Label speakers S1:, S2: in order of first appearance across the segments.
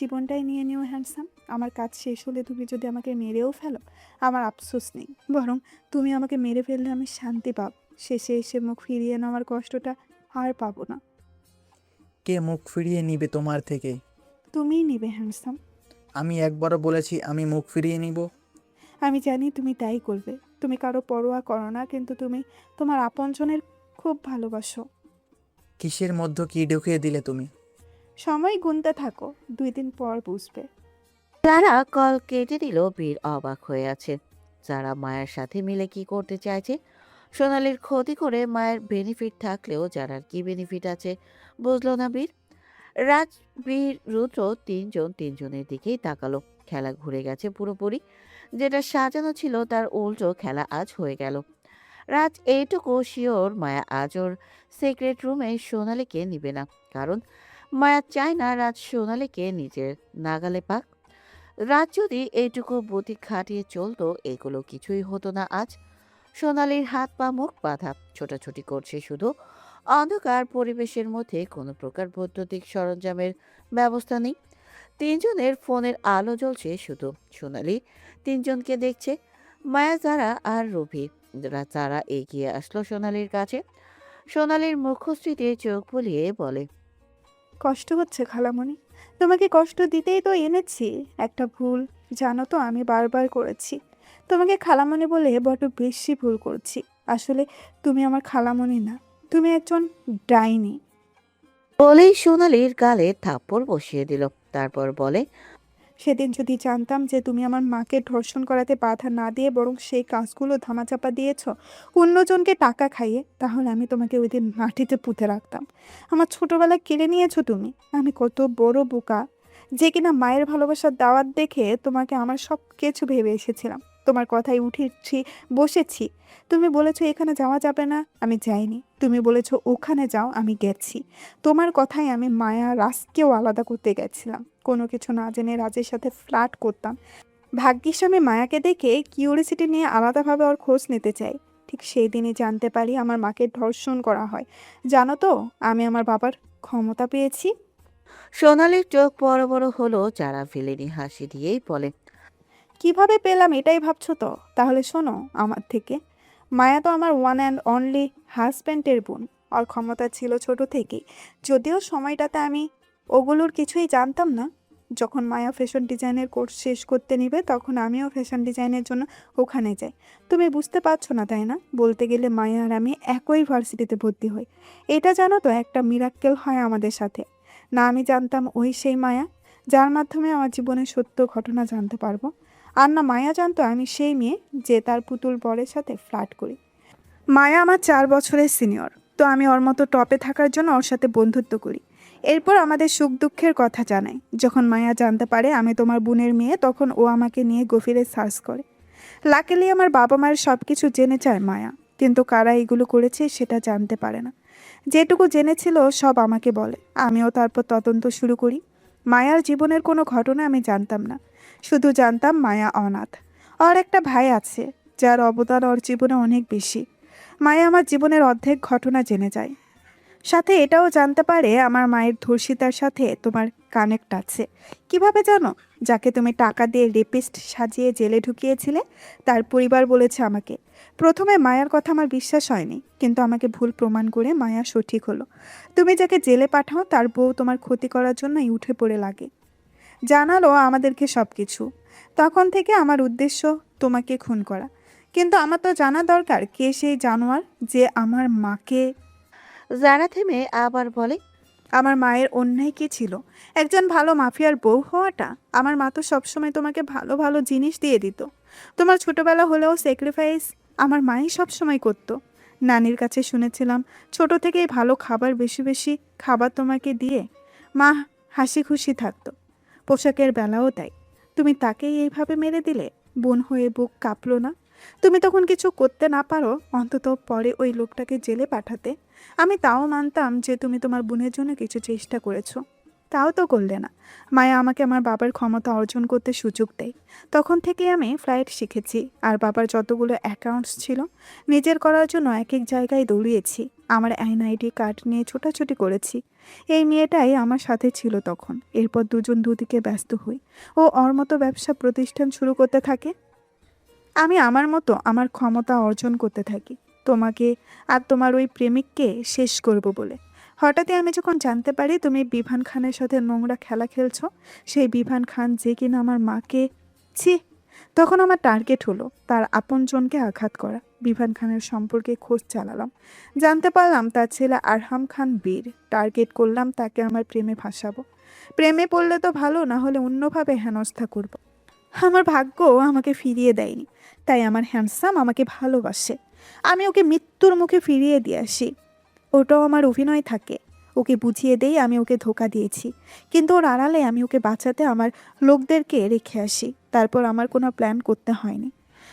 S1: জীবনটাই নিয়ে নিও হ্যান্ডসাম। আমার কাজ শেষ হলে তুমি যদি আমাকে মেরেও ফেলো, আমার আফসোস নেই। বরং তুমি আমাকে মেরে ফেললে আমি শান্তি পাব। শেষে এসে মুখ ফিরিয়ে নেওয়ার কষ্টটা আর পাবো না।
S2: কে মুখ ফিরিয়ে নিবে তোমার থেকে?
S1: তুমিই নিবে হ্যান্ডসাম।
S2: আমি একবারও বলেছি আমি মুখ ফিরিয়ে নিব?
S1: আমি জানি তুমি তাই করবে। তুমি কারো পরোয়া করো না, কিন্তু তুমি তোমার আপনজনের খুব ভালোবাসো।
S2: কিসের মধ্যে কি ঢুকিয়ে দিলে তুমি?
S1: সময় গুনতে থাকো, 2 দিন পর বুঝবে।
S3: যারা কল কেটে দিল। বীর অবাক হয়ে আছে। যারা মায়ের সাথে মিলে কি করতে চাইছে? সোনালির ক্ষতি করে মায়ের বেনিফিট থাকলেও যারার কি বেনিফিট আছে বুঝলো না বীর। রাজ, বীর, রুদ্র তিনজন তিনজনের দিকেই তাকালো। খেলা ঘুরে গেছে পুরোপুরি। যেটা সাজানো ছিল তার উল্টো খেলা আজ হয়ে গেল। রাজ এইটুকু শিওর, মায়া আজ ওর সিক্রেট রুমে সোনালীকে নিবে না। কারণ মায়া চায় না রাজ সোনালীকে নিজের নাগালে পাক। রাজ যদি এইটুকু বুদ্ধি খাটিয়ে চলতো, এগুলো কিছুই হতো না আজ। সোনালীর হাত পা মুখ বাঁধা, ছোটাছুটি করছে শুধু। অন্ধকার পরিবেশের মধ্যে কোনো প্রকার বৈদ্যুতিক সরঞ্জামের ব্যবস্থা নেই। তিনজনের ফোনের আলো জ্বলছে শুধু। সোনালী তিনজনকে দেখছে। মায়া, যারা আর রুভি। তারা এগিয়ে আসলো সোনালীর কাছে। সোনালীর মুখশ্রীতে চোখ বুলিয়ে বলে,
S1: কষ্ট হচ্ছে খালামণি? তোমাকে কষ্ট দিতেই তো এনেছি। একটা ভুল জানো তো আমি বারবার করেছি। তোমাকে খালামণি বলে বড্ড বেশি ভুল করছি। আসলে তুমি আমার খালামণি না, তুমি একজন ডাইনি।
S3: বলেই সোনালীর গালে থাপ্পড় বসিয়ে দিল। তারপর বলে,
S1: সেদিন যদি জানতাম যে তুমি আমার মাকে ধর্ষণ করাতে বাধা না দিয়ে বরং সেই কাজগুলো ধামাচাপা দিয়েছ অন্যজনকে টাকা খাইয়ে, তাহলে আমি তোমাকে ওই দিন মাটিতে পুঁতে রাখতাম। আমার ছোটবেলা কেড়ে নিয়েছো তুমি। আমি কত বড় বোকা, যে কিনা মায়ের ভালোবাসার দাওয়াত দেখে তোমাকে আমার সব কিছু ভেবে এসেছিলাম। তোমার কথায় উঠেছি, বসেছি। তুমি বলেছো এখানে যাওয়া যাবে না, আমি যাইনি। তুমি বলেছো ওখানে যাও, আমি গেছি। তোমার কথায় আমি মায়া রাজকেও আলাদা করতে গেছিলাম। কোনো কিছু না জেনে রাজের সাথে ফ্লার্ট করতাম। ভাগ্যিস আমি মায়াকে দেখে কিউরিসিটি নিয়ে আলাদাভাবে ওর খোঁজ নিতে চাই। ঠিক সেই দিনই জানতে পারি আমার মাকে ধর্ষণ করা হয়। জানো তো, আমি আমার বাবার ক্ষমতা পেয়েছি।
S3: সোনালীর চোখ বড় বড় হলো। যারা ভিলেনি হাসি দিয়েই বলে,
S1: কিভাবে পেলাম এটাই ভাবছো তো? তাহলে শোনো আমার থেকে। মায়া তো আমার ওয়ান অ্যান্ড অনলি হাজব্যান্ডের বোন। ওর ক্ষমতা ছিল ছোট থেকেই, যদিও সময়টাতে আমি ওগুলোর কিছুই জানতাম না। যখন মায়া ফ্যাশন ডিজাইনের কোর্স শেষ করতে নিবে তখন আমিও ফ্যাশন ডিজাইনের জন্য ওখানে যাই। তুমি বুঝতে পারছো না তাই না? বলতে গেলে মায়া আর আমি একই ভার্সিটিতে ভর্তি হই। এটা জানো তো, একটা মিরাক্কেল হয় আমাদের সাথে। না আমি জানতাম ওই সেই মায়া, যার মাধ্যমে আমার জীবনের সত্য ঘটনা জানতে পারবো। আর না মায়া জানতো আমি সেই মেয়ে যে তার পুতুল বরের সাথে ফ্লার্ট করি। মায়া আমার 4 বছরের সিনিয়র, তো আমি ওর মতো টপে থাকার জন্য ওর সাথে বন্ধুত্ব করি। এরপর আমাদের সুখ দুঃখের কথা জানাই। যখন মায়া জানতে পারে আমি তোমার বোনের মেয়ে, তখন ও আমাকে নিয়ে গভীরে সার্চ করে। লাকিলি আমার বাবা মায়ের সব কিছু জেনে যায় মায়া, কিন্তু কারা এগুলো করেছে সেটা জানতে পারে না। যেটুকু জেনেছিল সব আমাকে বলে। আমিও তারপর তদন্ত শুরু করি। মায়ার জীবনের কোনো ঘটনা আমি জানতাম না, শুধু জানতাম মায়া অনাথ। ওর একটা ভাই আছে যার অবদান ওর জীবনে অনেক বেশি। মায়া আমার জীবনের অর্ধেক ঘটনা জেনে যায়। সাথে এটাও জানতে পারে আমার মায়ের ধর্ষিতার সাথে তোমার কানেক্ট আছে। কিভাবে জানো? যাকে তুমি টাকা দিয়ে রেপিস্ট সাজিয়ে জেলে ঢুকিয়েছিলে, তার পরিবার বলেছে আমাকে। প্রথমে মায়ার কথা আমার বিশ্বাস হয়নি, কিন্তু আমাকে ভুল প্রমাণ করে মায়া সঠিক হলো। তুমি যাকে জেলে পাঠাও তার বউ তোমার ক্ষতি করার জন্যই উঠে পড়ে লাগে। জানালো আমাদেরকে সব কিছু। তখন থেকে আমার উদ্দেশ্য তোমাকে খুন করা। কিন্তু আমার তো জানা দরকার কে সেই জানোয়ার যে আমার মাকে।
S3: যারা থেমে আবার বলে,
S1: আমার মায়ের অন্যায় কী ছিল? একজন ভালো মাফিয়ার বউ হওয়াটা? আমার মা তো সবসময় তোমাকে ভালো ভালো জিনিস দিয়ে দিত। তোমার ছোটবেলা হলেও স্যাক্রিফাইস আমার মাই সবসময় করতো। নানির কাছে শুনেছিলাম ছোট থেকেই ভালো খাবার বেশি বেশি খাবার তোমাকে দিয়ে মা হাসি খুশি থাকতো। পোশাকের বেলাও তাই। তুমি তাকেই এইভাবে মেরে দিলে। বোন হয়ে বুক কাঁপলো না? তুমি তখন কিছু করতে না পারো অন্তত পরে ওই লোকটাকে জেলে পাঠাতে। আমি তাও মানতাম যে তুমি তোমার বোনের জন্য কিছু চেষ্টা করেছো। তাও তো করলে না। মায়া আমাকে আমার বাবার ক্ষমতা অর্জন করতে সুযোগ দেয়। তখন থেকেই আমি ফ্লাইট শিখেছি, আর বাবার যতগুলো অ্যাকাউন্টস ছিল নিজের করার জন্য এক এক জায়গায় দৌড়িয়েছি। আমার এনআইডি কার্ড নিয়ে ছোটাছুটি করেছি। এই মেয়েটাই আমার সাথে ছিল তখন। এরপর দুজন দুদিকে ব্যস্ত হই। ও ওর মতো ব্যবসা প্রতিষ্ঠান শুরু করতে থাকে, আমি আমার মতো আমার ক্ষমতা অর্জন করতে থাকি তোমাকে আর তোমার ওই প্রেমিককে শেষ করব বলে। হঠাৎই আমি যখন জানতে পারি তুমি বিভান খানের সাথে নোংরা খেলা খেলছো, সেই বিভান খান যে কিনা আমার মাকে, ছি, তখন আমার টার্গেট হলো তার আপনজনকে আঘাত করা। বিভান খানের সম্পর্কে খোঁজ চালালাম, জানতে পারলাম তার ছেলে আরহাম খান বীর। টার্গেট করলাম তাকে আমার প্রেমে ফাঁসাবো। প্রেমে পড়লে তো ভালো, না হলে অন্যভাবে হেনস্থা করব। আমার ভাগ্য আমাকে ফিরিয়ে দেয়নি, তাই আমার হ্যান্ডসাম আমাকে ভালোবাসে। আমি ওকে মৃত্যুর মুখে ফিরিয়ে দিয়ে আসি। ওটাও আমার অভিনয় থাকে। ওকে বুঝিয়ে দেই আমি ওকে ধোঁকা দিয়েছি, কিন্তু ওর আড়ালে আমি ওকে বাঁচাতে আমার লোকদেরকে রেখে আসি। তারপর আমার কোনো প্ল্যান করতে হয়নি।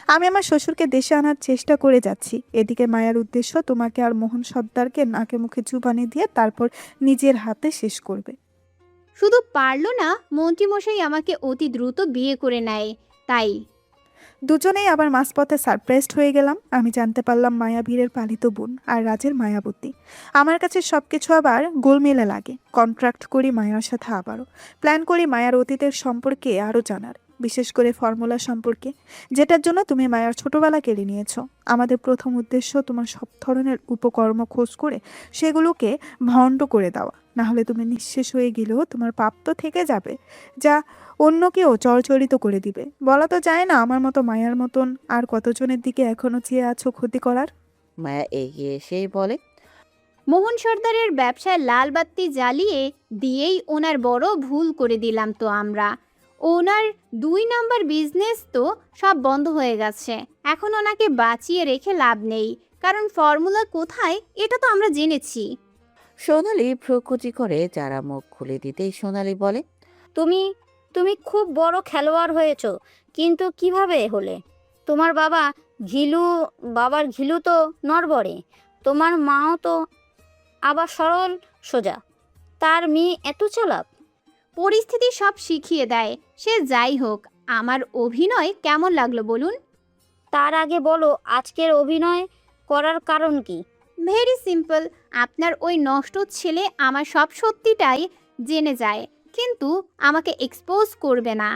S1: আমি আমার শ্বশুরকে দেশে আনার চেষ্টা করে যাচ্ছি। এদিকে মায়ার উদ্দেশ্য তোমাকে আর মোহন সর্দারকে নাকে মুখে চুবানি দিয়ে তারপর নিজের হাতে শেষ করবে।
S4: শুধু পারলো না, মন্ত্রীমশাই আমাকে অতি দ্রুত বিয়ে করে নেয়, তাই।
S1: দুজনেই আবার মাঝপথে সারপ্রাইজড হয়ে গেলাম। আমি জানতে পারলাম মায়া বীরের পালিত বোন আর রাজের মায়াবতী। আমার কাছে সবকিছু আবার গোলমেলে লাগে। কন্ট্রাক্ট করি মায়ার সাথে, আবারও প্ল্যান করি মায়ার অতীতের সম্পর্কে আরও জানার, বিশেষ করে ফর্মুলা সম্পর্কে, যেটার জন্য তুমি মায়ার ছোটবেলা কেড়ে নিয়েছো। আমাদের প্রথম উদ্দেশ্য তোমার সব ধরনের উপকর্ম খোঁজ করে সেগুলোকে ভণ্ড করে দেওয়া। না হলে তুমি নিঃশেষ হয়ে গেলেও তোমার পাপ তো থেকে যাবে, যা অন্যকেও চরচরিত করে দিবে। বলা তো যায় না আমার মতো মায়ার মতন আর কতজনের দিকে এখনো চেয়ে আছো ক্ষতি করার।
S3: মায়া এগিয়ে এসেই বলে,
S4: মোহন সর্দারের ব্যবসায় লাল বাতি জ্বালিয়ে দিয়েই ওনার বড় ভুল করে দিলাম তো আমরা। ওনার 2 নাম্বার বিজনেস তো সব বন্ধ হয়ে গেছে। এখন ওনাকে বাঁচিয়ে রেখে লাভ নেই, কারণ ফর্মুলা কোথায় এটা তো আমরা জেনেছি।
S3: সোনালি ভ্রুকুচি করে যারা মুখ খুলে দিতেই সোনালি বলে,
S5: তুমি তুমি খুব বড় খেলোয়াড় হয়েছো, কিন্তু কিভাবে হলে? তোমার বাবার ঘিলু তো নড়বড়ে, তোমার মাও তো আবার সরল সোজা, তার মেয়ে এত চালাক।
S4: পরিস্থিতি সব শিখিয়ে দেয়। সে যাই হোক, আমার অভিনয় কেমন লাগলো বলুন?
S5: তার আগে বলো, আজকের অভিনয় করার কারণ কি?
S4: Very simple. আপনার ওই নষ্ট ছেলে আমার সব সত্যিটাই জেনে যায়, কিন্তু আমাকে এক্সপোজ করবে না।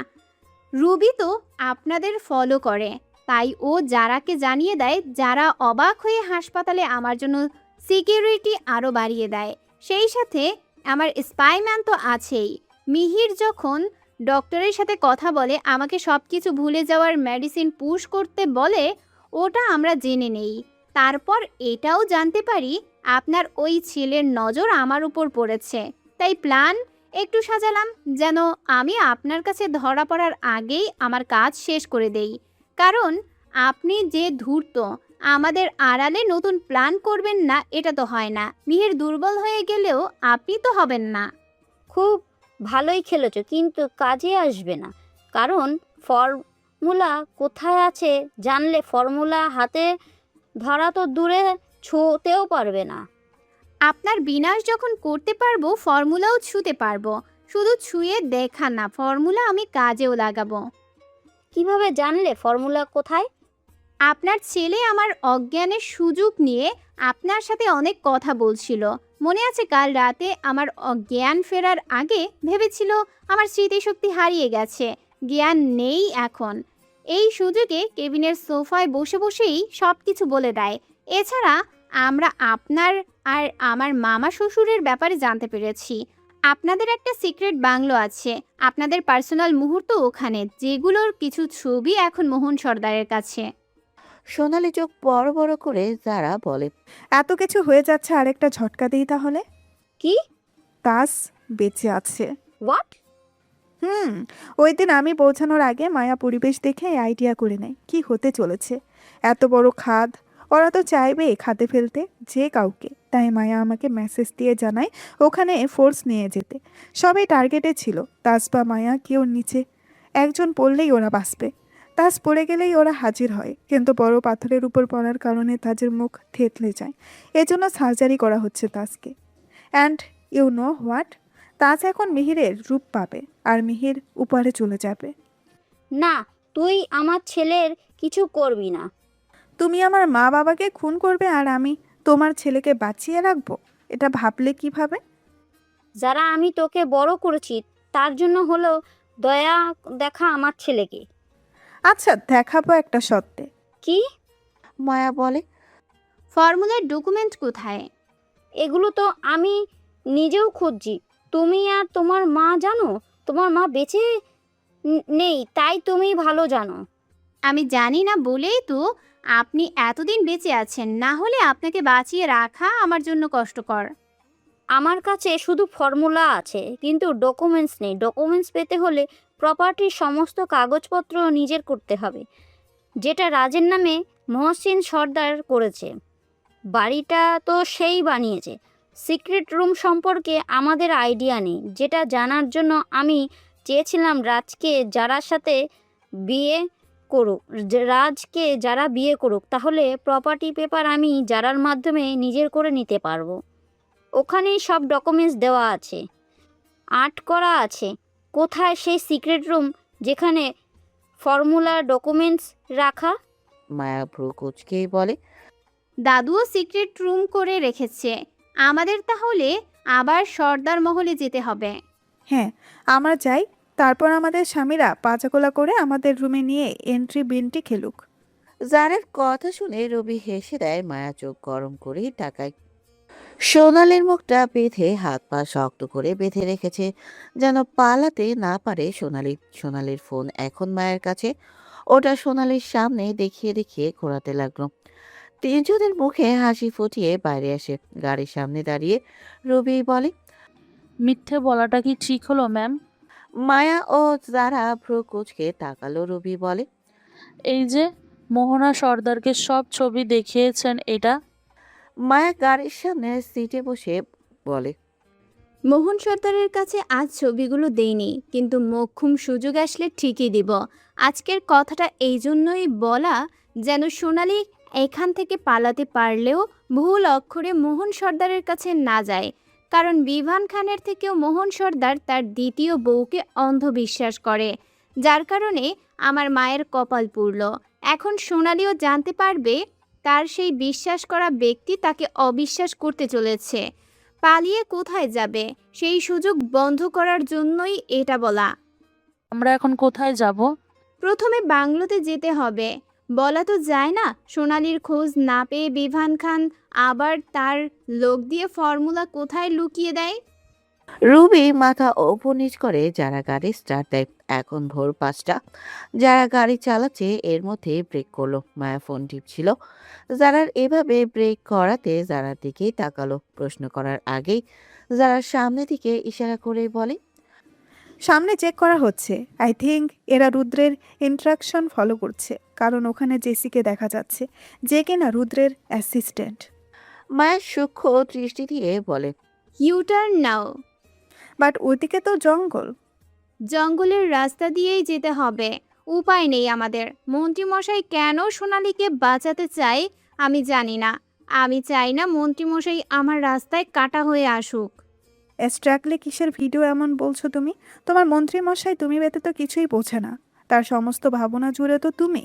S4: রুবি তো আপনাদের ফলো করে, তাই ও যারাকে জানিয়ে দেয়। যারা অবাক হয়ে হাসপাতালে আমার জন্য সিকিউরিটি আরও বাড়িয়ে দেয়। সেই সাথে আমার স্পাইম্যান তো আছেই। মিহির যখন ডক্টরের সাথে কথা বলে আমাকে সব কিছু ভুলে যাওয়ার মেডিসিন পুশ করতে বলে, ওটা আমরা জেনে নেই। তারপর এটাও জানতে পারি আপনার ওই ছেলের নজর আমার উপর পড়েছে, তাই প্ল্যান একটু সাজালাম যেন আমি আপনার কাছে ধরা পড়ার আগেই আমার কাজ শেষ করে দেই। কারণ আপনি যে ধূর্ত, আমাদের আড়ালে নতুন প্ল্যান করবেন না, এটা তো হয় না। মিহির দুর্বল হয়ে গেলেও আপনি তো হবেন না।
S5: খুব ভালোই খেলেছো, কিন্তু কাজে আসবে না, কারণ ফর্মুলা কোথায় আছে জানলে ফর্মুলা হাতে ধরা তো দূরে ছুঁতেও পারবে না।
S4: আপনার বিনাশ যখন করতে পারবো, ফর্মুলাও ছুঁতে পারবো। শুধু ছুঁয়ে দেখা না, ফর্মুলা আমি কাজেও লাগাবো।
S5: কিভাবে জানলে ফর্মুলা কোথায়?
S4: আপনার ছেলে আমার অজ্ঞানের সুযোগ নিয়ে আপনার সাথে অনেক কথা বলছিল। মনে আছে কাল রাতে আমার জ্ঞান ফেরার আগে ভেবেছিল আমার স্মৃতিশক্তি হারিয়ে গেছে, জ্ঞান নেই এখন। এই সুযোগে কেবিনের সোফায় বসে বসেই সব কিছু বলে দেয়। এছাড়া আমরা আপনার আর আমার মামা শ্বশুরের ব্যাপারে জানতে পেরেছি। আপনাদের একটা সিক্রেট বাংলো আছে, আপনাদের পার্সোনাল মুহূর্ত ওখানে, যেগুলোর কিছু ছবি এখন মোহন সর্দারের কাছে।
S3: সোনালি চোখ বড় বড় করে যারা বলে,
S1: এত কিছু হয়ে যাচ্ছে, আরেকটা ঝটকা দিই তাহলে।
S5: কি?
S1: তাস বেঁচে আছে।
S5: হোয়াট?
S1: ওই দিন আমি পৌঁছানোর আগে মায়া পরিবেশ দেখে আইডিয়া করে নেয় কি হতে চলেছে। এত বড় খাদ, ওরা তো চাইবে খাতে ফেলতে যে কাউকে। তাই মায়া আমাকে মেসেজ দিয়ে জানায় ওখানে ফোর্স নিয়ে যেতে। সবাই টার্গেটে ছিল, তাস বা মায়া কেউ নিচে একজন পড়লেই ওরা বাঁচবে। তাস পড়ে গেলেই ওরা হাজির হয়, কিন্তু বড় পাথরের উপর পড়ার কারণে তাজের মুখ থেতলে যায়। এজন্য সার্জারি করা হচ্ছে তাজকে। অ্যান্ড ইউ নো হোয়াট, তাজ এখন মিহিরের রূপ পাবে আর মিহির উপরে চলে যাবে।
S5: না, তুই আমার ছেলের কিছু করবি না।
S1: তুমি আমার মা বাবাকে খুন করবে আর আমি তোমার ছেলেকে বাঁচিয়ে রাখবো? এটা ভাবলে কিভাবে?
S5: যারা আমি তোকে বড় করেছি তার জন্য হলেও দয়া দেখা আমার ছেলেকে।
S1: আচ্ছা, দেখাবো একটা সত্ত্বে।
S5: কি?
S3: মায়া বলে।
S4: ফর্মুলার ডকুমেন্ট কোথায়?
S5: এগুলো তো আমি নিজেও খুঁজছি। তুমি আর তোমার মা জানো? তোমার মা বেঁচে নেই, তাই তুমি ভালো জানো।
S4: আমি জানি না বলেই তো আপনি এতদিন বেঁচে আছেন, না হলে আপনাকে বাঁচিয়ে রাখা আমার জন্য কষ্টকর।
S5: আমার কাছে শুধু ফর্মুলা আছে, কিন্তু ডকুমেন্টস নেই। ডকুমেন্টস পেতে হলে প্রপার্টির সমস্ত কাগজপত্র নিজের করতে হবে, যেটা রাজের নামে মহসিন সর্দার করেছে। বাড়িটা তো সেই বানিয়েছে। সিক্রেট রুম সম্পর্কে আমাদের আইডিয়া নেই, যেটা জানার জন্য আমি চেয়েছিলাম রাজকে যারার সাথে বিয়ে করুক, রাজকে যারা বিয়ে করুক, তাহলে প্রপার্টি পেপার আমি যারার মাধ্যমে নিজের করে নিতে পারবো। ওখানেই সব ডকুমেন্টস দেওয়া আছে, আর্ট করা আছে। কোথায় সেই সিক্রেট রুম যেখানে ফর্মুলা ডকুমেন্টস রাখা?
S3: মায়া ভ্রু কুচকেই বলে।
S4: দাদুও সিক্রেট রুম করে রেখেছে। আমাদের তাহলে আবার সর্দার মহলে যেতে হবে।
S1: হ্যাঁ, আমরা যাই, তারপর আমাদের স্বামীরা পাচাকোলা করে আমাদের রুমে নিয়ে এন্ট্রি বিনটি খেলুক।
S3: জারার কথা শুনে রবি হেসে দেয়। মায়া চোখ গরম করে টাকায় সোনালির মুখটা বেঁধে হাত পা শক্ত করে বেঁধে রেখেছে, যেন পালাতে না পারে সোনালি। সোনালির ফোন এখন মায়ের কাছে। ওটা সোনালির সামনে দেখিয়ে দেখিয়ে ঘোরাতে লাগলো। তিনজনের মুখে হাসি ফুটিয়ে বাইরে আসে। গাড়ির সামনে দাঁড়িয়ে রবি বলে,
S6: মিথ্যে বলাটা কি ঠিক হলো ম্যাম?
S3: মায়া ও যারা ভ্রু কুচকে তাকালো। রবি বলে,
S6: এই যে মোহনা সর্দারকে সব ছবি দেখিয়েছেন এটা?
S3: মায়া গাড়ির সামনে সিটে বসে বলে,
S4: মোহন সর্দারের কাছে আজ ছবিগুলো দেইনি, কিন্তু মোক্ষম সুযোগ আসলে ঠিকই দিব। আজকের কথাটা এই জন্যই বলা যেন সোনালি এখান থেকে পালাতে পারলেও ভুল অক্ষরে মোহন সর্দারের কাছে না যায়। কারণ বিভান খানের থেকেও মোহন সর্দার তার দ্বিতীয় বউকে অন্ধবিশ্বাস করে, যার কারণে আমার মায়ের কপাল পুড়ল। এখন সোনালিও জানতে পারবে তার সেই বিশ্বাস করা ব্যক্তি তাকে অবিশ্বাস করতে চলেছে। পালিয়ে কোথায় যাবে, সেই সুযোগ বন্ধ করার জন্যই এটা বলা।
S6: আমরা এখন কোথায় যাব?
S4: প্রথমে বাংলোতে যেতে হবে। বলা তো যায় না, সোনালির খোঁজ না পেয়ে বিভান খান আবার তার লোক দিয়ে ফর্মুলা কোথায় লুকিয়ে দেয়।
S3: রুবি মাথা ওপর নিচ করে যারা গাড়ি স্টার্ট দেয়। এখন ভোর 5টা। যারা গাড়ি চালাচ্ছে এর মধ্যে ব্রেক করলো। মায়া ফোন টিপছিল। যারার এভাবে ব্রেক করাতে যারার দিকেই তাকালো। প্রশ্ন করার আগেই যারার সামনে দিকে ইশারা করে বলে,
S1: সামনে চেক করা হচ্ছে। আই থিঙ্ক এরা রুদ্রের ইন্ট্রাকশন ফলো করছে, কারণ ওখানে জেসিকে দেখা যাচ্ছে, যে কিনা রুদ্রের অ্যাসিস্ট্যান্ট।
S3: মায়ের সূক্ষ্ম দৃষ্টি দিয়ে বলে,
S4: ইউটার্ন নাও।
S1: বাট ওদিকে তো জঙ্গল।
S4: জঙ্গলের রাস্তা দিয়েই যেতে হবে, উপায় নেই আমাদের। মন্ত্রীমশাই কেন সোনালীকে বাঁচাতে চায় আমি জানি না। আমি চাই না মন্ত্রীমশাই আমার রাস্তায় কাটা হয়ে আসুক।
S1: অ্যাস্ট্রাকলে কিসের ভিডিও এমন বলছো তুমি? তোমার মন্ত্রীমশাই তুমি ব্যতীত কিছুই বোঝে না, তার সমস্ত ভাবনা জুড়ে তো তুমি।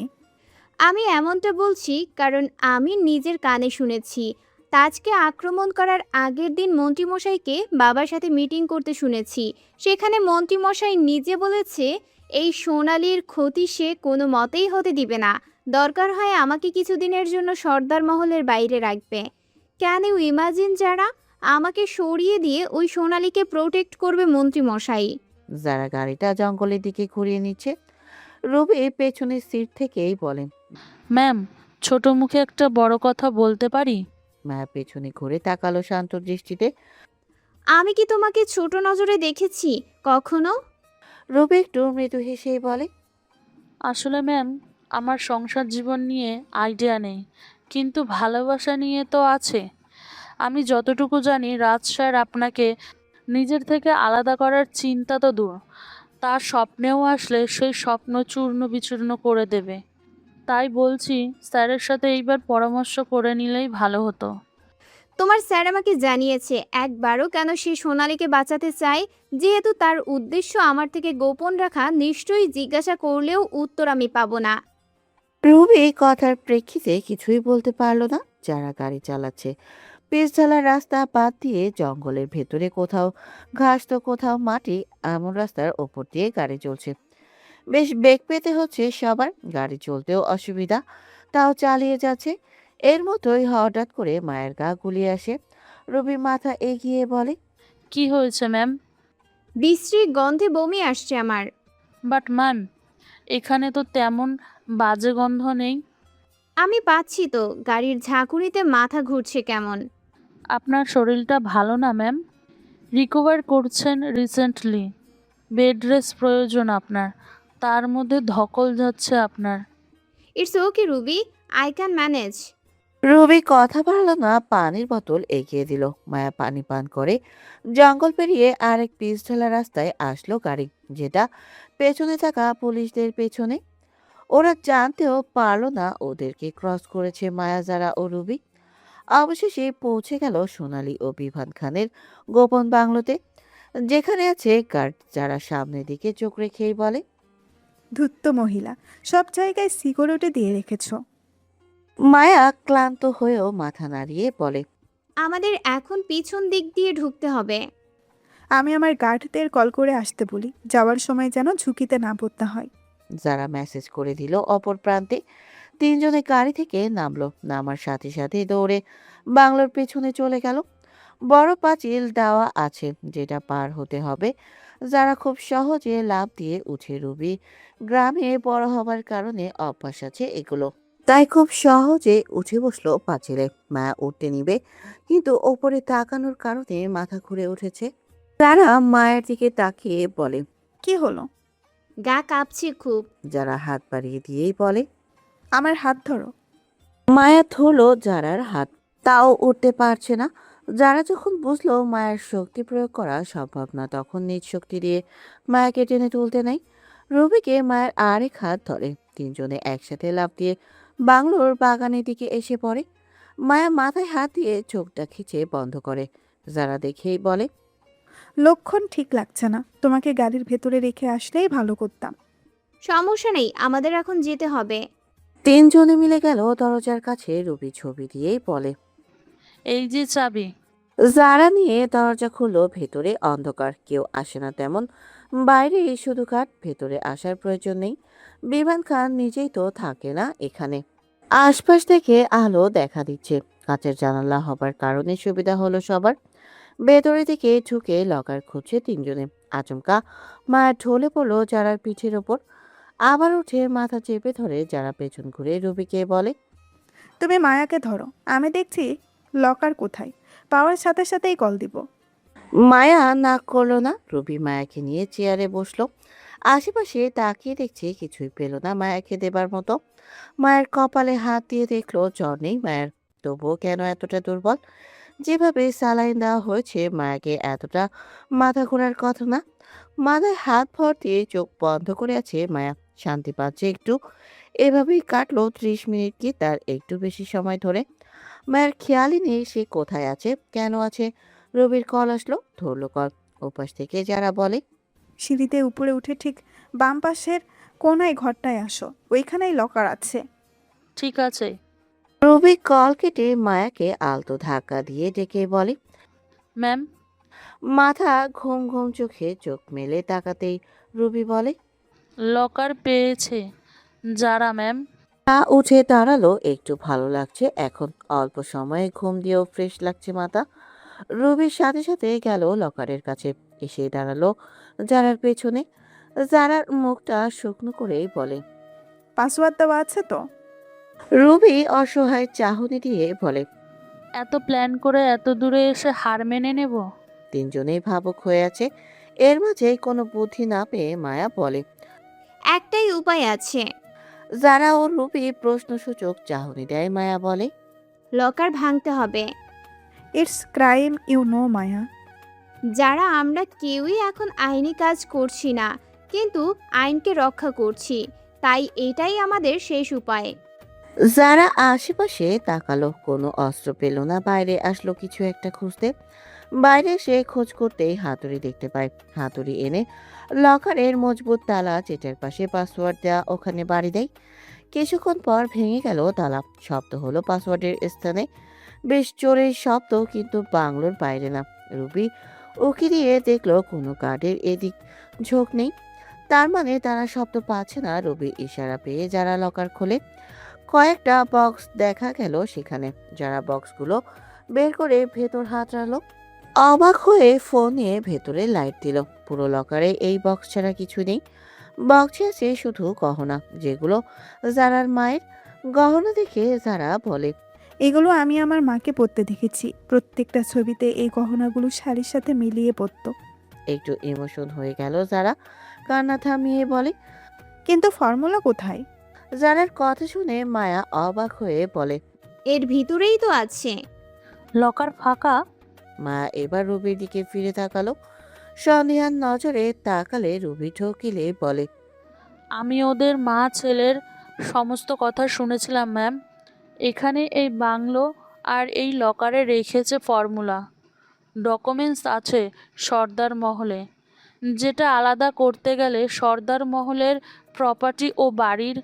S4: আমি এমনটা বলছি কারণ আমি নিজের কানে শুনেছি। তাজকে আক্রমণ করার আগের দিন মন্ত্রীমশাইকে বাবার সাথে মিটিং করতে শুনেছি। সেখানে মন্ত্রীমশাই নিজে বলেছে এই সোনালীর ক্ষতি সে কোনো মতেই হতে দিবে না। দরকার হয় আমাকে কিছুদিনের জন্য সর্দার মহলের বাইরে রাখবে। ক্যান ইউ ইমাজিন, যারা আমাকে সরিয়ে দিয়ে ওই সোনালীকে প্রোটেক্ট করবে মন্ত্রীমশাই।
S3: যারা গাড়িটা জঙ্গলের দিকে ঘুরিয়ে নিচ্ছে। রবি পেছনের সিট থেকেই বলেন,
S6: ম্যাম, ছোট মুখে একটা বড় কথা বলতে পারি?
S3: মায়া পেছনে ঘুরে তাকালো শান্ত দৃষ্টিতে।
S4: আমি কি তোমাকে ছোট নজরে দেখেছি কখনো?
S3: রবি একটু মৃদু হেসেই বলে,
S6: আসলে ম্যাম, আমার সংসার জীবন নিয়ে আইডিয়া নেই, কিন্তু ভালোবাসা নিয়ে তো আছে। আমি যতটুকু জানি রাজ স্যার আপনাকে নিজের থেকে আলাদা করার চিন্তা তো দূর, তার স্বপ্নেও আসলে সেই স্বপ্ন চূর্ণ বিচূর্ণ করে দেবে। তাই বলছি স্যারের সাথে এইবার পরামর্শ করে নিলেই ভালো হতো।
S4: তোমার স্যার আমাকে জানিয়েছে একবারও কেন সে সোনালীকে বাঁচাতে চায়। যেহেতু তার উদ্দেশ্য আমার থেকে গোপন রাখা, নিশ্চয়ই জিজ্ঞাসা করলেও উত্তর আমি পাবো না।
S3: রুবি কথার প্রেক্ষিতে কিছুই বলতে পারল না। যারা গাড়ি চালাচ্ছে পিচঢালা রাস্তা বাদ দিয়ে জঙ্গলের ভেতরে, কোথাও ঘাস তো কোথাও মাটি, এমন রাস্তার ওপর দিয়ে গাড়ি চলছে। বেশ বেগ পেতে হচ্ছে সবার, গাড়ি চলতেও অসুবিধা, তাও চালিয়ে যাচ্ছে। এর মতোই হঠাৎ করে মায়ের গা গুলিয়ে আসে। রবি মাথা এগিয়ে বলে,
S6: কি হয়েছে ম্যাম?
S4: বিশ্রী গন্ধে বমি আসছে আমার।
S6: বাট ম্যাম, এখানে তো তেমন বাজে গন্ধ নেই।
S4: আমি পাচ্ছি তো, গাড়ির ঝাঁকুনিতে মাথা ঘুরছে কেমন।
S6: আপনার শরীরটা ভালো না ম্যাম? রিকভার করছেন রিসেন্টলি, বেড রেস্ট প্রয়োজন আপনার, তার মধ্যে ধকল যাচ্ছে আপনার।
S4: It's okay Ruby, I can manage.
S3: Rabi কথা বাড়ালো না, পানির বোতল এগিয়ে দিল। মায়া পানি পান করে জঙ্গল পেরিয়ে আরেক পিচঢালা রাস্তায় আসলো গাড়ি, যেটা পেছনে থাকা পুলিশদের পেছনে। ওরা জানতেও পারলো না ওদেরকে ক্রস করেছে মায়া, যারা ও রুবি। অবশেষে পৌঁছে গেল সোনালী ও বিভান খানের গোপন বাংলোতে, যেখানে আছে গার্ড, যারা সামনের দিকে চোখ রেখেই বলে,
S1: ধূর্ত মহিলা, সব জায়গায় সিকিউরিটি দিয়ে রেখেছ।
S3: মায়া ক্লান্ত হয়েও মাথা নাড়িয়ে বলে,
S4: আমাদের এখন পিছন দিক দিয়ে ঢুকতে হবে।
S1: আমি আমার গার্ডদের কল করে আসতে বলি, যাওয়ার সময় যেন ঝুঁকিতে না পড়তে হয়।
S3: যারা মেসেজ করে দিল অপর প্রান্তে। তিনজনে গাড়ি থেকে নামলো, নামার সাথে সাথে দৌড়ে বাংলোর পেছনে চলে গেল। বড় পাঁচিল দেওয়া আছে, যেটা পার হতে হবে। যারা খুব সহজে লাফ দিয়ে উঠে। রুবি গ্রামে বড় হবার কারণে অভ্যাস আছে এগুলো, তাই খুব সহজে উঠে বসলো পাঁচিলে। মায়া উঠতে নিবে, কিন্তু ওপরে তাকানোর কারণে মাথা ঘুরে উঠেছে। তারা মায়ের দিকে তাকিয়ে বলে,
S1: কি হলো?
S4: গা কাঁপছে খুব।
S3: যারা হাত বাড়িয়ে দিয়েই বলে,
S1: আমার হাত ধরো।
S3: মায়া ধরলো যারার হাত, তাও উঠতে পারছে না। যারা যখন বুঝলো মায়ের শক্তি প্রয়োগ করা সম্ভব না, তখন নিজ শক্তি দিয়ে মায়াকে টেনে তুলতে নেয়। রবিকে মায়ের আরেক হাত ধরে। তিনজনে একসাথে লাফ দিয়ে বাংলোর বাগানের দিকে এসে পড়ে। মায়া মাথায় হাত দিয়ে চোখটা খিচে বন্ধ করে। যারা দেখেই বলে,
S1: লক্ষণ ঠিক লাগছে না, তোমাকে গাড়ির ভেতরে রেখে আসলেই ভালো করতাম।
S4: সমস্যা নেই, আমাদের এখন যেতে হবে।
S3: তিনজনে মিলে গেল দরজার কাছে। রবি ছবি দিয়েই বলে,
S6: এই যে চাবি।
S3: যারা নিয়ে দরজা খুললো। ভেতরে অন্ধকার, কেউ আসে না তেমন। বাইরে শুধু কাঠ, ভেতরে আসার প্রয়োজন নেই। বিমান খান নিজেই তো থাকে না এখানে। আশপাশ থেকে আলো দেখা দিচ্ছে, কাঁচের জানালা হবার কারণে সুবিধা হলো সবার। ভেতরে দিকে ঢুকে লকার খুঁজছে তিনজনে। আচমকা মায়ের ঢলে পড়লো যারার পিঠের ওপর। আবার উঠে মাথা চেপে ধরে যারা পেছন ঘুরে রবিকে বলে,
S1: তুমি মায়াকে ধরো, আমি দেখছি লকার কোথায়, পাওয়ার সাথে সাথেই কল দিব।
S3: মায়া নাক করলো না। রবি মায়াকে নিয়ে চেয়ারে বসলো। আশেপাশে তাকিয়ে দেখছে, কিছুই পেল না মায়াকে দেবার মতো। মায়ের কপালে হাত দিয়ে দেখলো জ্বর নেই মায়ের, তবুও কেন এতটা দুর্বল। যেভাবে স্যালাইন দেওয়া হয়েছে, মায়াকে এতটা মাথা ঘোরার কথা না। মাথায় হাত ভর্তি, চোখ বন্ধ করে আছে মায়া, শান্তি পাচ্ছে একটু। এভাবেই কাটলো 30 মিনিট, কি তার একটু বেশি সময় ধরে। মায়ের খেয়ালই নেই সে কোথায় আছে, কেন আছে। রবির কল আসলো, ধরলো কল। ওপাশ থেকে যারা বলে,
S1: সিঁড়িতে উপরে উঠে ঠিক বাম পাশের কোনায় ঘরটায় আসো, ওইখানেই লকার আছে।
S6: ঠিক আছে।
S3: রবি কল কেটে মায়াকে আলতো ধাক্কা দিয়ে ডেকে বলে,
S6: ম্যাম,
S3: মাথা ঘুম ঘুম চোখে চোখ মেলে তাকাতেই রবি বলে,
S6: লকার পেয়েছে যারা ম্যাম।
S3: তা উঠে দাঁড়ালো। একটু ভালো লাগছে এখন, অল্প সময়ে ঘুম দিয়েও ফ্রেশ লাগছে মাথা। রবির সাথে সাথে গেল লকারের কাছে, এসে দাঁড়ালো যারার পেছনে। যারার মুখটা শুকনো করেই বলে,
S1: পাসওয়ার্ড দেওয়া আছে তো?
S3: রবি অসহায় চাহনি দিয়ে বলে,
S6: এত প্ল্যান করে এত দূরে এসে হার মেনে নেব?
S3: তিনজনেই ভাবুক হয়ে আছে। এর মাঝে কোনো বুদ্ধি না পেয়ে মায়া বলে,
S4: একটাই উপায় আছে।
S3: যারা ও রুবি প্রশ্নসূচক চাহনি দেয়। মায়া বলে,
S4: লকার ভাঙতে হবে।
S1: ইটস ক্রাইম, ইউ নো মায়া।
S4: যারা আমরা কেউই এখন আইনি কাজ করছি না, কিন্তু আইনকে রক্ষা করছি, তাই এটাই আমাদের শেষ উপায়।
S3: যারা আশেপাশে তাকালো, কোনো অস্ত্র পেল না, বাইরে আসলো কিছু একটা খুঁজতে। বাইরে এসে খোঁজ করতেই হাতুড়ি দেখতে পায়। হাতুড়ি এনে লকারের মজবুত তালা, যেটার পাশে পাসওয়ার্ড দেওয়া, ওখানে বাড়ি দেয়। কিছুক্ষণ পর ভেঙে গেল তালা। শব্দ হলো পাসওয়ার্ডের স্থানে। বেশ জোরে শব্দ, কিন্তু বাংলোর বাইরে না। রুবি উকি দিয়ে দেখলো কোনো গার্ডের এদিক ঝোঁক নেই। তার মানে তারা শব্দ পাচ্ছে না। রুবি ইশারা পেয়ে যারা লকার খোলে। কয়েকটা বক্স দেখা গেল সেখানে। যারা বক্সগুলো বের করে ভেতর হাতড়ালো। অবাক হয়ে ফোন নিয়ে ভেতরে লাইট দিল। পুরো লকারে এই বক্স ছাড়া কিছু নেই। বক্সে আছে শুধু গহনা, যেগুলো যারার মায়ের। গহনা দেখে যারা বলে,
S1: এগুলো আমি আমার মাকে পরতে দেখেছি। প্রত্যেকটা ছবিতে এই গহনাগুলো শাড়ির সাথে মিলিয়ে পরতো।
S3: একটু ইমোশন হয়ে গেল যারা, কান্না থামিয়ে বলে।
S1: কিন্তু ফর্মুলা কোথায়?
S3: যারার কথা শুনে মায়া অবাক হয়ে বলে,
S4: এর ভিতরেই তো আছে।
S6: লকার ফাঁকা।
S3: মায়া এবার রুবির দিকে ফিরে তাকালো। সন্দেহান নজরে তাকালে রুবি ঠকিলে বলে,
S6: আমি ওদের মা ছেলের সমস্ত কথা শুনেছিলাম ম্যাম। এখানে এই বাংলো আর এই লকারে রেখেছে ফর্মুলা। ডকুমেন্টস আছে সর্দার মহলে। যেটা আলাদা করতে গেলে সর্দার মহলের প্রপার্টি ও বাড়ির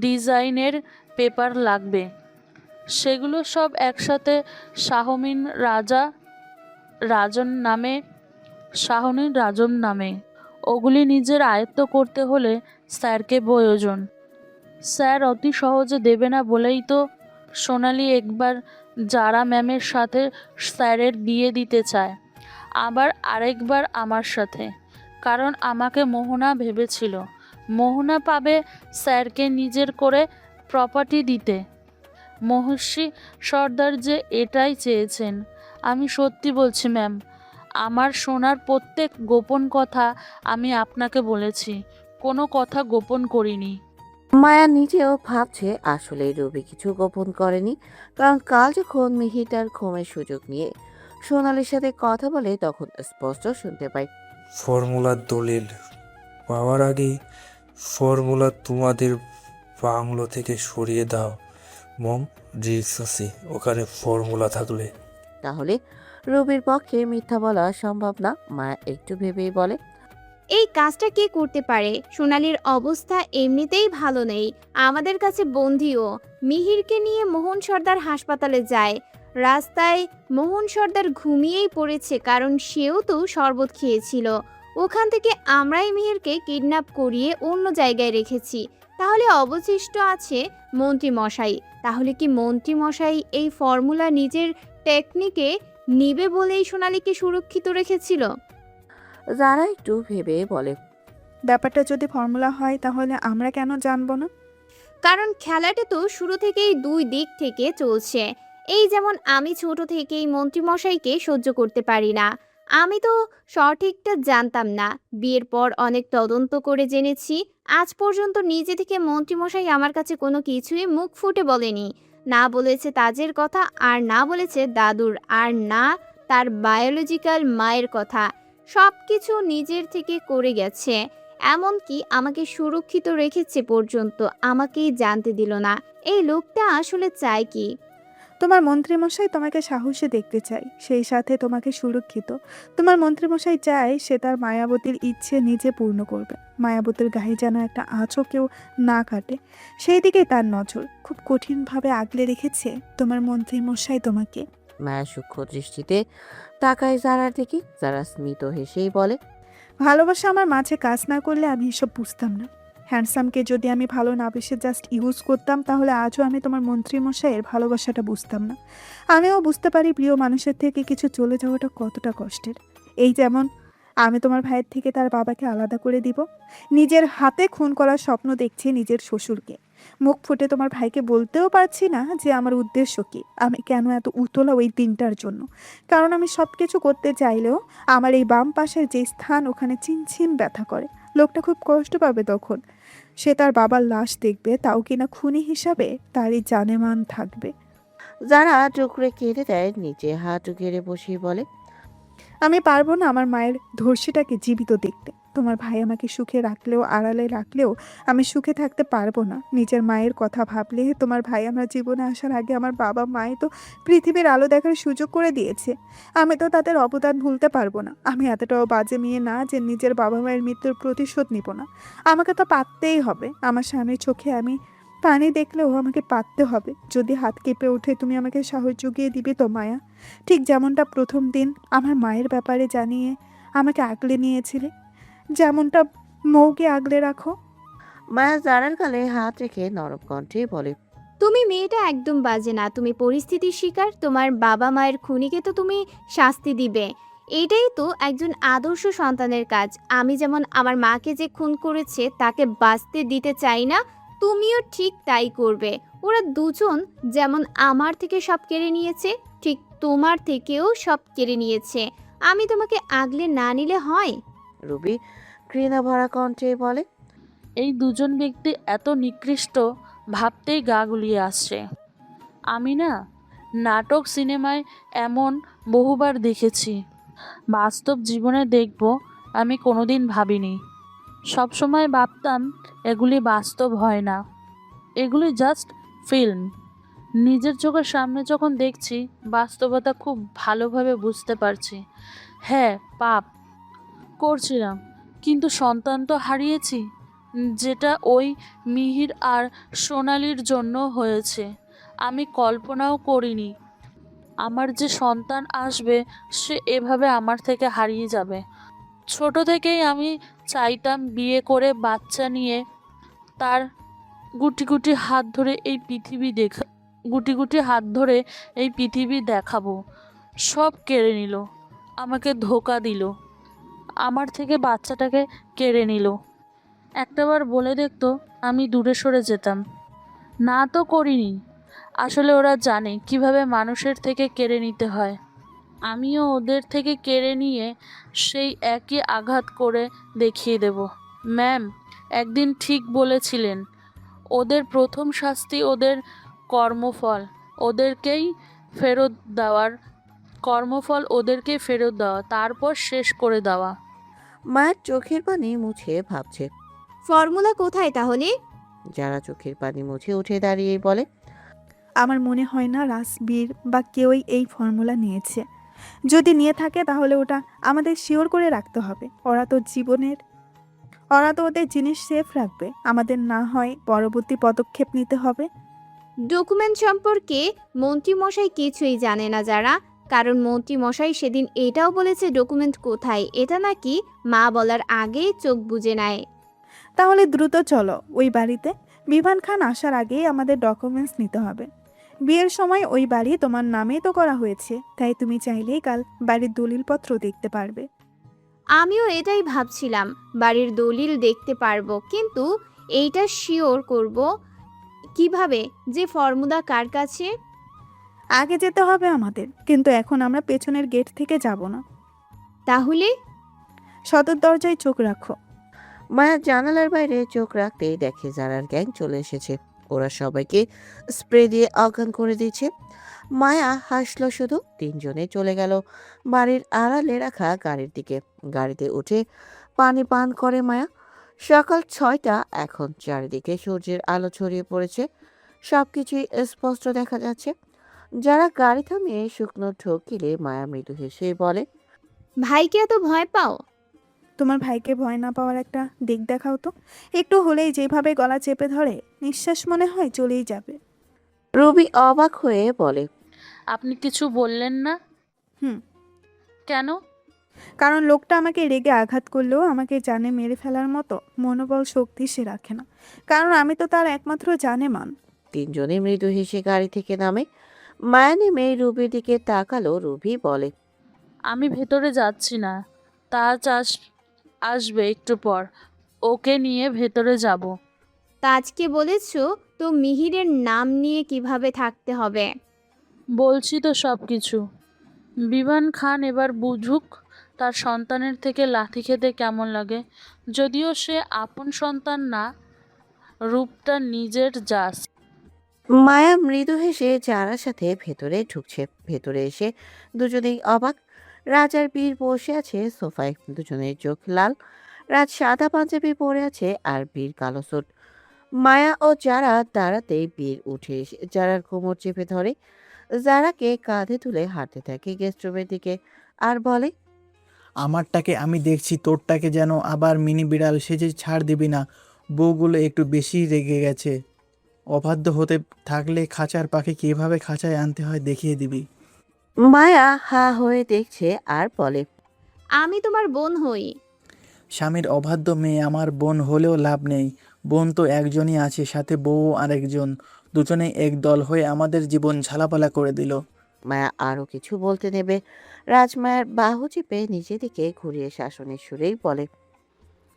S6: ডিজাইনের পেপার লাগবে। সেগুলো সব একসাথে শাহমিন রাজন নামে শাহমিন রাজন নামে। ওগুলি নিজের আয়ত্ত করতে হলে স্যারকে প্রয়োজন। স্যার অতি সহজে দেবে না বলেই তো সোনালি একবার যারা ম্যামের সাথে স্যারের বিয়ে দিতে চায়, আবার আরেকবার আমার সাথে। কারণ আমাকে মোহনা ভেবেছিল মোহনা পাবে স্যারকে নিজের করে প্রপার্টি দিতে। মহর্ষি সর্দার যে এটাই চেয়েছেন। আমি সত্যি বলছি ম্যাম, আমার শোনার প্রত্যেক গোপন কথা আমি আপনাকে বলেছি, কোনো কথা গোপন করিনি।
S3: মায়া নিজেও ভাবছে আসলে রবি কিছু গোপন করেনি। কারণ কাল যখন মিহিটার ঘুমের সুযোগ নিয়ে সোনালির সাথে কথা বলে, তখন স্পষ্ট শুনতে পাই,
S7: ফর্মুলার দলিল পাওয়ার আগেই ফর্মুলা তোমাদের বাংলো থেকে সরিয়ে দাও মম। রিস্ক আছে ওখানে ফর্মুলা থাকলে।
S3: তাহলে রবির পক্ষে মিথ্যা বলা সম্ভব না। মায়া একটু ভেবেই বলে,
S4: এই কাজটা কে করতে পারে? সোনালির অবস্থা এমনিতেই ভালো নেই, আমাদের কাছে বন্দিও। মিহিরকে নিয়ে মোহন সর্দার হাসপাতালে যায়। রাস্তায় মোহন সর্দার ঘুমিয়েই পড়েছে, কারণ সেও তো শরবত খেয়েছিল। ওখান থেকে আমরাই মিহিরকে কিডন্যাপ করিয়ে অন্য জায়গায় রেখেছি। তাহলে অবশিষ্ট আছে মন্ত্রী মশাই। তাহলে কি মন্ত্রী মশাই এই ফর্মুলা নিজের টেকনিকে নিবে বলেই সোনালিকে সুরক্ষিত রেখেছিল?
S3: যারা একটু ভেবে বলে,
S1: ব্যাপারটা যদি ফর্মুলা হয় তাহলে আমরা কেন জানবো না?
S4: কারণ খেলাটা তো শুরু থেকেই দুই দিক থেকে চলছে। এই যেমন আমি ছোট থেকেই মন্ত্রীমশাইকে সহ্য করতে পারি না। আমি তো সঠিকটা জানতাম না, বিয়ের পর অনেক তদন্ত করে জেনেছি। আজ পর্যন্ত নিজে থেকে মন্ত্রীমশাই আমার কাছে কোনো কিছুই মুখ ফুটে বলেনি। না বলেছে তাজের কথা, আর না বলেছে দাদুর, আর না তার বায়োলজিক্যাল মায়ের কথা। সব কিছু নিজের থেকে করে গেছে। এমনকি আমাকে সুরক্ষিত রেখেছে পর্যন্ত, আমাকেই জানতে দিল না। এই লোকটা আসলে চায় কি?
S1: তোমার মন্ত্রীমশাই তোমাকে সাহসে দেখতে চায়, সেই সাথে তোমাকে সুরক্ষিত। তোমার মন্ত্রীমশাই চায় সে তার মায়াবতীর ইচ্ছে নিজে পূর্ণ করবে। মায়াবতীর গায়ে যেন একটা আঁচও কেউ না কাটে, সেই দিকেই তার নজর। খুব কঠিনভাবে আগলে রেখেছে তোমার মন্ত্রীমশাই তোমাকে।
S3: মায়া সূক্ষ্ম দৃষ্টিতে তাকায় যারার দিকে। যারা স্মিত হেসেই বলে,
S1: ভালোবাসা আমার মাঝে কাজ না করলে আমি এসব বুঝতাম না। হ্যান্ডসামকে যদি আমি ভালো না বেসে জাস্ট ইউজ করতাম, তাহলে আজও আমি তোমার মন্ত্রীমশাইয়ের ভালোবাসাটা বুঝতাম না। আমিও বুঝতে পারি প্রিয় মানুষের থেকে কিছু চলে যাওয়াটা কতটা কষ্টের। এই যেমন আমি তোমার ভাইয়ের থেকে তার বাবাকে আলাদা করে দিব। নিজের হাতে খুন করার স্বপ্ন দেখছি নিজের শ্বশুরকে। মুখ ফুটে তোমার ভাইকে বলতেও পারছি না যে আমার উদ্দেশ্য কী, আমি কেন এত উতলা ওই দিনটার জন্য। কারণ আমি সব কিছু করতে চাইলেও আমার এই বাম পাশের যে স্থান, ওখানে চিনচিন ব্যথা করে। লোকটা খুব কষ্ট পাবে তখন। সে তার বাবার লাশ দেখবে, তাও কিনা খুনি হিসাবে, তারই জানেমান থাকবে।
S3: যারা টুকরে কেটে দেয়, নিচে হাঁটু গেড়ে বসিয়ে বলে,
S1: আমি পারবো না আমার মায়ের ধর্ষিটাকে জীবিত দেখতে। তোমার ভাই আমাকে সুখে রাখলেও আড়ালে রাখলেও আমি সুখে থাকতে পারবো না। নিজের মায়ের কথা ভাবলে তোমার ভাই আমার জীবনে আসার আগে আমার বাবা মাই তো পৃথিবীর আলো দেখার সুযোগ করে দিয়েছে। আমি তো তাদের অবদান ভুলতে পারবো না। আমি এতটাও বাজে মেয়ে না যে নিজের বাবা মায়ের মৃত্যুর প্রতিশোধ নিব না। আমাকে তো পাততেই হবে। আমার স্বামীর চোখে আমি পানি দেখলেও আমাকে পাততে হবে। যদি হাত কেঁপে ওঠে তুমি আমাকে সাহস জুগিয়ে দিবে তো মায়া? ঠিক যেমনটা প্রথম দিন আমার মায়ের ব্যাপারে জানিয়ে আমাকে আগলে নিয়েছিলে, যেমনটা মৌকে আগলে রাখো।
S3: মায়া জারার গালে হাত রেখে নরম কণ্ঠে বলে,
S4: তুমি মেয়েটা একদম বাজে না, তুমি পরিস্থিতির শিকার। তোমার বাবা মায়ের খুনিকে তো তুমি শাস্তি দিবে, এটাই তো একজন আদর্শ সন্তানের কাজ। আমি যেমন আমার মাকে যে খুন করেছে তাকে বাঁচতে দিতে চাই না, তুমিও ঠিক তাই করবে। ওরা দুজন যেমন আমার থেকে সব কেড়ে নিয়েছে, ঠিক তোমার থেকেও সব কেড়ে নিয়েছে। আমি তোমাকে আগলে না নিলে হয়?
S3: রুবি ঘৃণা ভরা কণ্ঠে বলে,
S6: এই দুজন ব্যক্তি এত নিকৃষ্ট, ভাবতেই গা গুলিয়ে আসছে। আমি না নাটক সিনেমায় এমন বহুবার দেখেছি, বাস্তব জীবনে দেখব আমি কোনোদিন ভাবিনি। সবসময় ভাবতাম এগুলি বাস্তব হয় না, এগুলি জাস্ট ফিল্ম। নিজের চোখের সামনে যখন দেখছি বাস্তবতা খুব ভালোভাবে বুঝতে পারছি। হ্যাঁ, পাপ করছিলাম, কিন্তু সন্তান তো হারিয়েছি, যেটা ওই মিহির আর সোনালির জন্য হয়েছে। আমি কল্পনাও করিনি আমার যে সন্তান আসবে সে এভাবে আমার থেকে হারিয়ে যাবে। ছোট থেকেই আমি চাইতাম বিয়ে করে বাচ্চা নিয়ে তার গুটি গুটি হাত ধরে এই পৃথিবী দেখাবো। সব কেড়ে নিল, আমাকে ধোঁকা দিল, আমার থেকে বাচ্চাটাকে কেড়ে নিল। একটাবার বলে দেখতো আমি দূরে সরে যেতাম। না তো করিনি। আসলে ওরা জানে কিভাবে মানুষের থেকে কেড়ে নিতে হয়। আমিও ওদের থেকে কেড়ে নিয়ে সেই একই আঘাত করে দেখিয়ে দেব। ম্যাম একদিন ঠিক বলেছিলেন, ওদের প্রথম শাস্তি ওদের কর্মফল ওদেরকেই ফেরত দেওয়ার তারপর শেষ করে দেওয়া।
S3: মায়ের চোখের পানি মুছে ভাবছে।
S4: ফর্মুলা কোথায় তাহলে?
S3: যারা চোখের পানি মুছে উঠে দাঁড়িয়ে বলে,
S1: আমার মনে হয় না রাসবীর বা কেউই এই ফর্মুলা নিয়েছে। যদি নিয়ে থাকে তাহলে ওটা আমাদের শিওর করে রাখতে হবে। ওরা তো ওদের জিনিস সেফ রাখবে, আমাদের না হয় পরবর্তী পদক্ষেপ নিতে হবে।
S4: ডকুমেন্ট সম্পর্কে মন্ত্রীমশাই কিছুই জানে না যারা, কারণ মন্ত্রীমশাই সেদিন এটাও বলেছে ডকুমেন্ট কোথায় এটা নাকি মা বলার আগেই চোখ বুজে নেয়।
S1: তাহলে দ্রুত চলো ওই বাড়িতে। বিভান খান আসার আগেই আমাদের ডকুমেন্টস নিতে হবে। বিয়ের সময় ওই বাড়ি তোমার নামেই তো করা হয়েছে, তাই তুমি চাইলেই কাল বাড়ির দলিলপত্র দেখতে পারবে।
S4: আমিও এটাই ভাবছিলাম, বাড়ির দলিল দেখতে পারবো, কিন্তু এইটা শিওর করব কিভাবে যে ফর্মুলা কার কাছে?
S1: আগে যেতে হবে আমাদের, কিন্তু এখন আমরা পেছনের গেট থেকে যাব না।
S4: তাহলে
S1: সদর দরজায় চোখ রাখো।
S3: মায়া জানালার বাইরে চোখ রাখতেই দেখে জারার গ্যাং চলে এসেছে। ওরা সবাইকে স্প্রে দিয়ে অজ্ঞান করে দিচ্ছে। মায়া হাসলো শুধু। তিনজনে চলে গেল বাড়ির আড়ালে রাখা গাড়ির দিকে। গাড়িতে উঠে পানি পান করে মায়া। সকাল 6টা এখন, চারিদিকে সূর্যের আলো ছড়িয়ে পড়েছে, সবকিছুই স্পষ্ট দেখা যাচ্ছে। যারা গাড়ি থামিয়ে শুকনো ঢোক গিলে মায়া মৃদু হেসে বলে,
S4: ভাইকে এত ভয় পাও?
S1: তোমার ভাইকে ভয় না পাওয়ার একটা দিক দেখাও তো। একটু হলেই যেভাবে গলা চেপে ধরে, নিঃশ্বাস মনে হয় চলেই যাবে।
S3: রবি অবাক হয়ে বলে,
S6: আপনি কিছু বললেন না
S1: হুম
S6: কেন?
S1: কারণ লোকটা আমাকে রেগে আঘাত করলেও আমাকে জানে মেরে ফেলার মতো মনোবল শক্তি সে রাখে না, কারণ আমি তো তার একমাত্র জানেমান।
S3: তিনজনে মৃদু হেসে গাড়ি থেকে নামে। মায়া নেমে রুবির দিকে তাকালো। রুবি বলে,
S6: আমি ভেতরে যাচ্ছি না, তাজ আসবে একটু পর, ওকে নিয়ে ভেতরে যাব।
S4: তাজকে বলেছো তো মিহিরের নাম নিয়ে কিভাবে থাকতে হবে?
S6: বলছি তো সব কিছু। বিমান খান এবার বুঝুক তার সন্তানের থেকে লাথি খেতে কেমন লাগে। যদিও সে আপন সন্তান না, রূপটা নিজের জাস।
S3: মায়া মৃদু হেসে যারার সাথে ভেতরে ঢুকছে। ভেতরে এসে দুজনেই অবাক। রাজার বীর বসে আছে সোফায়, দুজনের চোখ লাল। রাজ সাদা পাঞ্জাবি পরে আছে আর বীর কালো স্যুট। মায়া ও যারা দাঁড়াতেই বীর উঠে এসে যারার কোমর চেপে ধরে, যারাকে কাঁধে তুলে হাঁটতে থাকে গেস্ট রুমের দিকে আর বলে,
S2: আমারটাকে আমি দেখছি, তোরটাকে যেন আবার মিনি বিড়াল সেজে ছাড় দিবি না। বউগুলো একটু বেশি রেগে গেছে। অবাধ্য হতে থাকলে খাঁচার পাখি কিভাবে খাঁচায় আনতে হয় দেখিয়ে দিবি।
S3: মায়া হা হয়ে দেখছে আর বলে,
S4: আমি তোমার বোন হই।
S2: স্বামীর অবাধ্য মেয়ে আমার বোন হলেও লাভ নেই। বোন তো একজনই আছে, সাথে বউ আরেকজন। দুজনেই এক দল হয়ে আমাদের জীবন ঝালাপালা করে দিল।
S3: মায়া আরো কিছু বলতে নেবে রাজমায়ার বাহু চেপে নিজের দিকে ঘুরিয়ে শাসনের সুরেই বলে,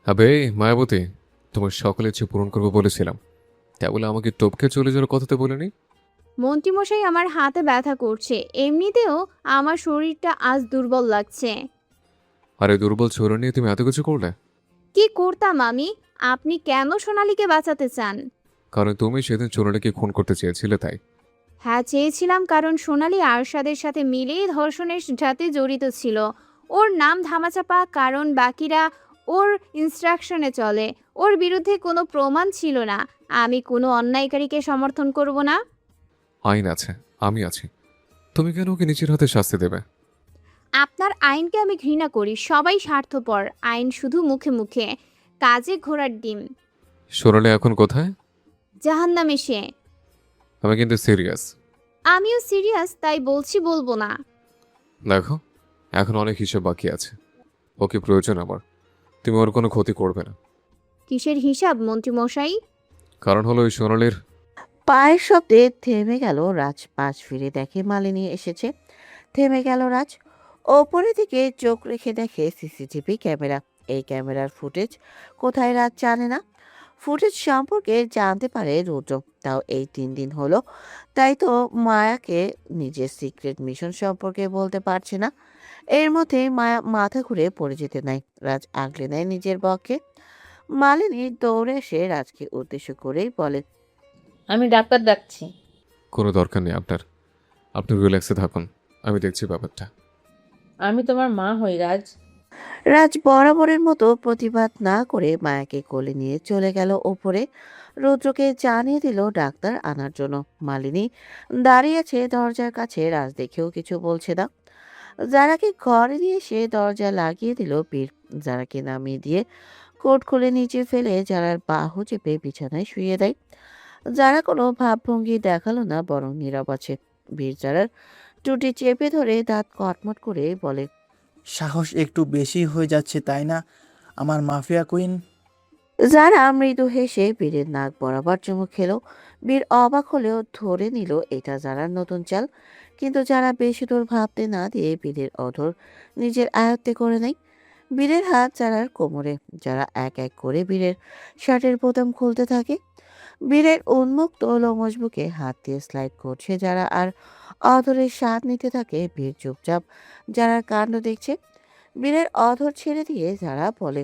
S8: আবে মায়াবতী, তোমার সকলের ইচ্ছে পূরণ করবো বলেছিলাম, তা বলে আমাকে টপকে চলে যাওয়ার কথাতে বলেনি।
S4: মন্ত্রীমশাই আমার হাতে ব্যথা করছে, এমনিতেও আমার শরীরটা আজ দুর্বল লাগছে।
S8: আরে দুর্বল ছোড়া নিয়ে তুমি এত কিছু করলে?
S4: কি করতাম আমি? আপনি কেন সোনালীকে বাঁচাতে চান?
S8: কারণ তুমি সেদিন চোরাটাকে খুন করতে চেয়েছিলে তাই।
S4: হ্যাঁ, চেয়েছিলাম, কারণ সোনালী আরশাদের সাথে মিলেই ধর্ষণের সাথে জড়িত ছিল। ওর নাম ধামাচাপা, কারণ বাকিরা ওর ইনস্ট্রাকশনে চলে। ওর বিরুদ্ধে কোনো প্রমাণ ছিল না। আমি কোনো অন্যায়কারীকে সমর্থন করব না।
S8: আইন আছে, আমি আছি। তুমি কেন ওকে নিজের হাতে শাস্তি দেবে?
S4: আপনার আইনকে আমি ঘৃণা করি। সবাই স্বার্থপর। আইন শুধু মুখে মুখে, কাজে ঘোড়ার ডিম।
S8: সোনালি এখন কোথায়?
S4: জাহান্নামে সে।
S8: আমি কিন্তু সিরিয়াস।
S4: আমিও সিরিয়াস, তাই বলছি বলবো না।
S8: দেখো, এখন অনেক হিসাব বাকি আছে। ওকে প্রয়োজন আমার। তুমি ওর কোনো ক্ষতি করবে না।
S4: কিসের হিসাব মন্ত্রীমশাই?
S8: কারণ হলো ওই সোনালির।
S3: পায়ের শব্দে থেমে গেল রাজ। পাশ ফিরে দেখে মালিনী এসেছে। থেমে গেল রাজ। ওপরের দিকে চোখ রেখে দেখে সিসিটিভি ক্যামেরা। এই ক্যামেরার ফুটেজ কোথায় রাজ জানে না। ফুটেজ সম্পর্কে জানতে পারে রুদ্র, তাও এই 3 দিন হলো। তাই তো মায়াকে নিজের সিক্রেট মিশন সম্পর্কে বলতে পারছে না। এর মধ্যে মায়া মাথা ঘুরে পড়ে যেতে নাই। রাজ আগলে নেয় নিজের বক্ষে। মালিনী দৌড়ে এসে রাজকে উদ্দেশ্য করেই বলে,
S9: আমি ডাক্তার ডাকছি।
S8: কোনো দরকার নেই আপনার। আপনি রিল্যাক্সে থাকুন, আমি দেখছি ব্যাপারটা।
S9: আমি তোমার মা হই রাজ।
S3: রাজ বরাবরের মতো প্রতিবাদ না করে মায়াকে কোলে নিয়ে চলে গেল ওপরে। রুদ্রকে জানিয়ে দিল ডাক্তার আনার জন্য। মালিনী দাঁড়িয়ে আছে দরজার কাছে। রাজ দেখেও কিছু বলছে না। যারাকে ঘরে নিয়ে এসে দরজা লাগিয়ে দিল বীর। যারাকে নামিয়ে দিয়ে কোট খুলে নিচে ফেলে যারার বাহু চেপে বিছানায় শুয়ে দেয়। যারা কোনো ভাবভঙ্গি দেখালো না, বরং নীরব আছে। বীর যারার টুটি চেপে ধরে দাঁত কটমট করে বলে,
S2: সাহস একটু বেশি হয়ে যাচ্ছে তাই না আমার মাফিয়া কুইন?
S3: যারা মৃদু হেসে বীরের নাক বরাবর চুমু খেলো। বীর অবাক হলেও ধরে নিল এটা যারার নতুন চাল। কিন্তু যারা বেশি দূর ভাবতে না দিয়ে বীরের অধর নিজের আয়ত্তে করে নেয়। বীরের হাত যারার কোমরে। যারা এক এক করে বীরের শার্টের বোতাম খুলতে থাকে। বীরের উন্মুক্ত লোমশ বুকে হাত দিয়ে স্লাইড করছে যারা, আর অধরের স্বাদ নিতে থাকে। বীর চুপচাপ যারার কাণ্ড দেখছে। বীরের অধর ছেড়ে দিয়ে যারা বলে,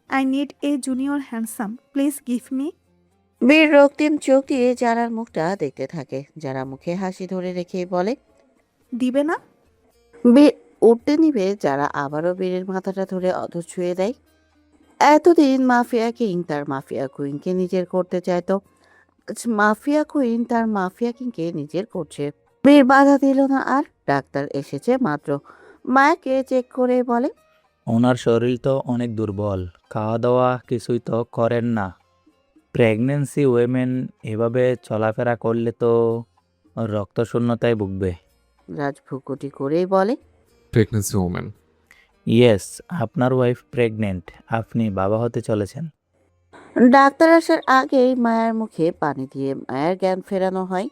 S1: I need a junior handsome, please give me.
S3: বীর রক্তিম চোখ দিয়ে যারার মুখটা দেখতে থাকে। যারা মুখে হাসি ধরে রেখে বলে,
S1: দিবে না?
S3: বীর উঠতে নিবে। যারা আবারও বীরের মাথাটা ধরে অধর ছুঁয়ে দেয়। এতদিন মাফিয়া কিং তার মাফিয়া কুইনকে নিজের করতে চাইতো। আজ মাফিয়া কুইন তার মাফিয়া কিংকে নিজের করছে। বীর বাধা দিল না আর। ডাক্তার এসেছে মাত্র। মায়াকে চেক করে বলে,
S10: ওনার শরীর তো অনেক দুর্বল, খাওয়া দাওয়া কিছুই তো করেন না। প্রেগনেন্সি ওয়েমেন এভাবে চলাফেরা করলে তো রক্তশূন্যতায় ভুগবে।
S3: রাজ ভুকুটি করেই বলে,
S8: প্রেগনেন্সি ওম্যান।
S10: ইয়েস, আপনার ওয়াইফ প্রেগনেন্ট, আপনি বাবা হতে চলেছেন।
S3: ডাক্তার আসার আগেই মায়ের মুখে পানি দিয়ে মায়ের জ্ঞান ফেরানো হয়।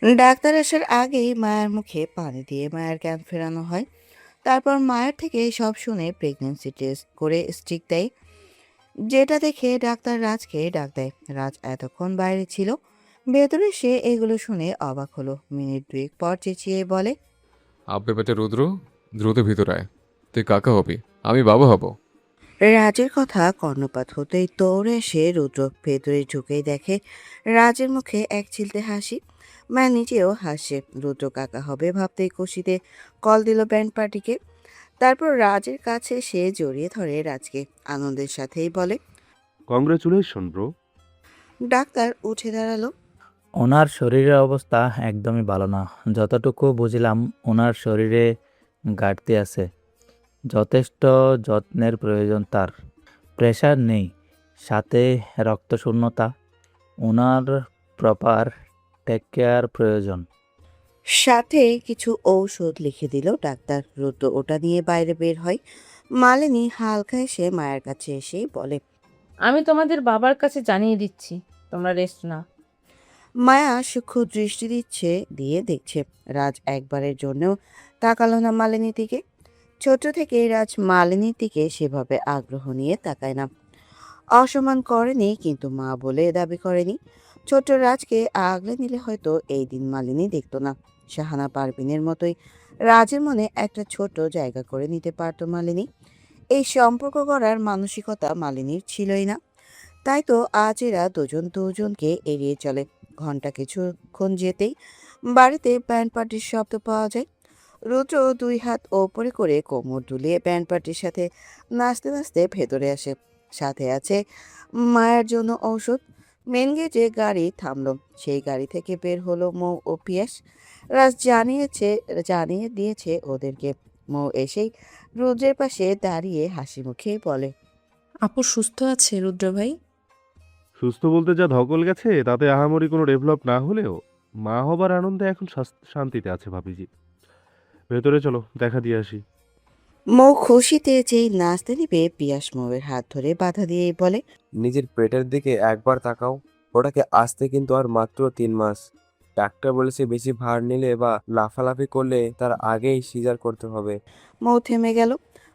S3: ডাক্তার আসার আগেই মায়ের মুখে পানি দিয়ে মায়ের জ্ঞান ফেরানো হয়। তারপর মায়ের থেকে সব শুনে প্রেগনেন্সি টেস্ট করে স্টিক দেয়, যেটা দেখে ডাক্তার রাজকে ডাক দেয়। রাজ এতক্ষণ বাইরে ছিল। ভেতরে সে এগুলো শুনে অবাক হলো। মিনিট 2 পর চেঁচিয়ে বলে,
S8: আব্বে বেটা রুদ্র, দ্রুত ভিতরে আয়। তুই কাকা হবি, আমি বাবা হব।
S3: রাজের কথা কর্ণপাত হতেই দৌড়ে এসে রুদ্র ভেতরে ঢুকেই দেখে রাজের মুখে এক চিলতে হাসি। মা নিজেও হাসে। রুদ্র কাকা হবে ভাবতেই খুশিতে কল দিল ব্যান্ড পার্টিকে।
S11: তারপর রাজের কাছে সে জড়িয়ে ধরে রাজকে আনন্দের সাথেই বলে,
S12: কংগ্রেচুলেশন ব্রো।
S11: ডাক্তার উঠে দাঁড়ালো।
S10: ওনার শরীরের অবস্থা একদমই ভালো না। যতটুকু বুঝলাম ওনার শরীরে ঘাটতি আছে, যথেষ্ট যত্নের প্রয়োজন তার। প্রেশার নেই, সাথে রক্তশূন্যতা। ওনার প্রপার টেক কেয়ার প্রয়োজন।
S11: সাথে কিছু ঔষধ লিখে দিল ডাক্তার। রুদ্র ওটা নিয়ে বাইরে বের হয়। মালিনী হালকা এসে মায়ের কাছে এসেই বলে,
S9: আমি তোমাদের বাবার কাছে জানিয়ে দিচ্ছি, তোমরা রেস্ট না।
S11: মায়া সূক্ষ্ম দৃষ্টি দিয়ে দেখছে। রাজ একবারের জন্যও তাকালো না মালিনীর দিকে। ছোট থেকে রাজ মালিনীর দিকে সেভাবে আগ্রহ নিয়ে তাকায় না। অসম্মান করেনি, কিন্তু মা বলে দাবি করেনি। ছোট রাজকে আগলে নিলে হয়তো এই দিন মালিনী দেখতো না। শাহানা পারভিনের মতোই রাজের মনে একটা ছোট জায়গা করে নিতে পারতো মালিনী। এই সম্পর্ক করার মানসিকতা মালিনীর ছিলই না। তাই তো আজ এরা দুজনকে এড়িয়ে চলে। ঘন্টা কিছুক্ষণ যেতেই বাড়িতে ব্যান্ড পার্টির শব্দ পাওয়া যায়। রুদ্র 2 হাত ওপরে করে কোমর দুলিয়ে ব্যান্ড পার্টির সাথে নাচতে নাচতে ভেতরে আসে। সাথে আছে মায়ের জন্য ঔষধ। মেন গেটে গাড়ি থামলো। সেই গাড়ি থেকে বের হলো মৌ ও পিয়াস। রাজ জানিয়ে দিয়েছে ওদেরকে। মৌ এসেই রুদ্রের পাশে দাঁড়িয়ে হাসি মুখে বলে,
S13: আপু সুস্থ আছে রুদ্র ভাই?
S12: সুস্থ বলতে যা ধকল গেছে তাতে আহামরি কোনো ডেভেলপ না হলেও মা হবার আনন্দে এখন শান্তিতে আছে ভাবিজি। ভেতরে চলো, দেখা দিয়ে আসি।
S11: মৌ খুশিতে যেই নাচতে নিবে, পিয়াস মৌয়ের হাত ধরে বাধা দিয়েই বলে,
S14: নিজের পেটের দিকে একবার তাকাও, ওটাকে আসতে কিন্তু আর মাত্র 3 মাস। ডাক্তার বলেছে বেশি ভার নিলে বা লাফালাফি করলে তার আগেই সিজার করতে হবে।
S11: মৌ থেমে গেল।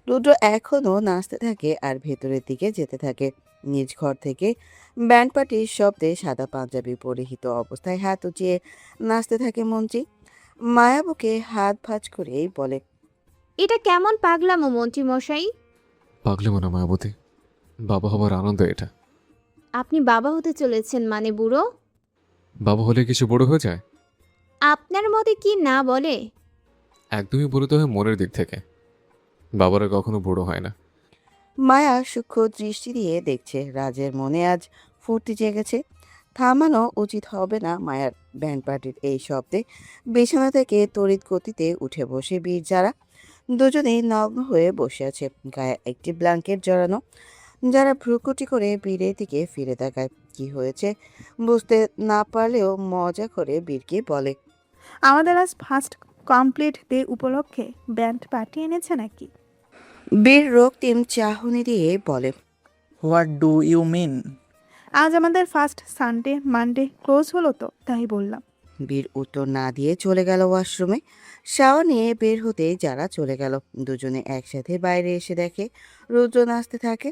S11: রুদ্র এখনো নাচতে থাকে আর ভেতরের দিকে যেতে থাকে। নিজ ঘর থেকে ব্যান্ড পার্টির শব্দে সাদা পাঞ্জাবি পরিহিত অবস্থায় হাত উঁচিয়ে নাচতে থাকে মন্ত্রী। মায়া বুকে হাত ভাঁজ করেই বলে,
S4: এটা কেমন পাগলামো মন্ত্রী মশাই?
S8: পাগলামো না মায়াবতী, বাবা হবার আনন্দ এটা।
S4: আপনি বাবা হতে চলেছেন মানে বুড়ো?
S8: বাবা হলে কিছু বড় হয়ে যায়?
S4: আপনার মতে কি না বলে?
S8: একদমই বড় তো হয় মনের দিক থেকে, বাবারা কখনো বড় হয় না।
S11: মায়া সূক্ষ্ম দৃষ্টি দিয়ে দেখছে রাজের মনে আজ ফুর্তি জেগেছে। থামানো উচিত হবে না মায়ার। ব্যান্ড পার্টির এই শব্দে বিছানা থেকে তড়িৎ গতিতে উঠে বসে বীর যারা। দুজনেই নগ্ন হয়ে বসে আছে, গায়ে একটি ব্ল্যাঙ্কেট জড়ানো। যারা ভ্রুকুটি করে বীরের দিকে ফিরে তাকায়। কি হয়েছে বুঝতে না পারলেও মজা করে বীরকে বলে,
S1: আমাদের আজ ফার্স্ট কমপ্লিট ডে উপলক্ষে ব্যান্ড পার্টি এনেছে নাকি?
S11: বীর রক্তিম চাহনি দিয়ে বলে,
S2: হোয়াট ডু ইউ মিন?
S1: আজ আমাদের ফার্স্ট সানডে মানডে ক্লোজ হলো তো, তাই বললাম।
S11: বীর উত্তর না দিয়ে চলে গেল ওয়াশরুমে। শাওয়ার নিয়ে বের হতে যারা চলে গেল। দুজনে একসাথে বাইরে এসে দেখে রুদ্র নাচতে থাকে।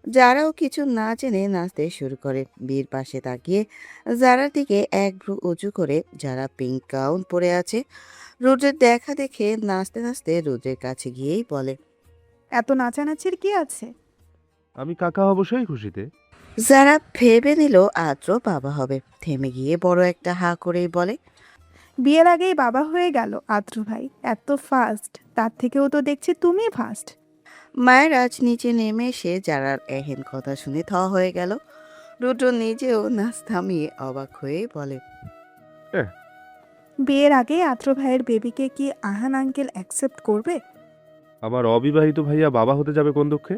S11: যারাও কিছু না জেনে নাচতে শুরু করে। বীর পাশে তাকিয়ে যারার দিকে এক ভ্রু উঁচু করে, যারা পিঙ্ক গাউন পরে আছে। রুদ্রের দেখা দেখে নাচতে নাচতে রুদ্রের কাছে গিয়েই বলে,
S1: এত নাচানাচির কি আছে?
S12: আমি কাকা অবশ্যই খুশিতে।
S11: যারা ভেবে নিল আদ্র বাবা হবে, থেমে গিয়ে বড় একটা হা করেই বলে,
S1: বিয়ের আগেই বাবা হয়ে গেল আদ্র ভাই, এত ফাস্ট। তার থেকেও তো দেখছি তুমি ফাস্ট।
S11: মায়ের আজ নিচে নেমে এসে যারার এহেন কথা শুনে থ হয়ে গেল। রুদ্র নিজেও নাচ থামিয়ে অবাক হয়ে বলে,
S1: বিয়ের আগে আদ্র ভাইয়ের বেবিকে কি আহান আঙ্কেল অ্যাকসেপ্ট করবে?
S12: আমার অবিবাহিত ভাইয়া বাবা হতে যাবে কোন দুঃখে?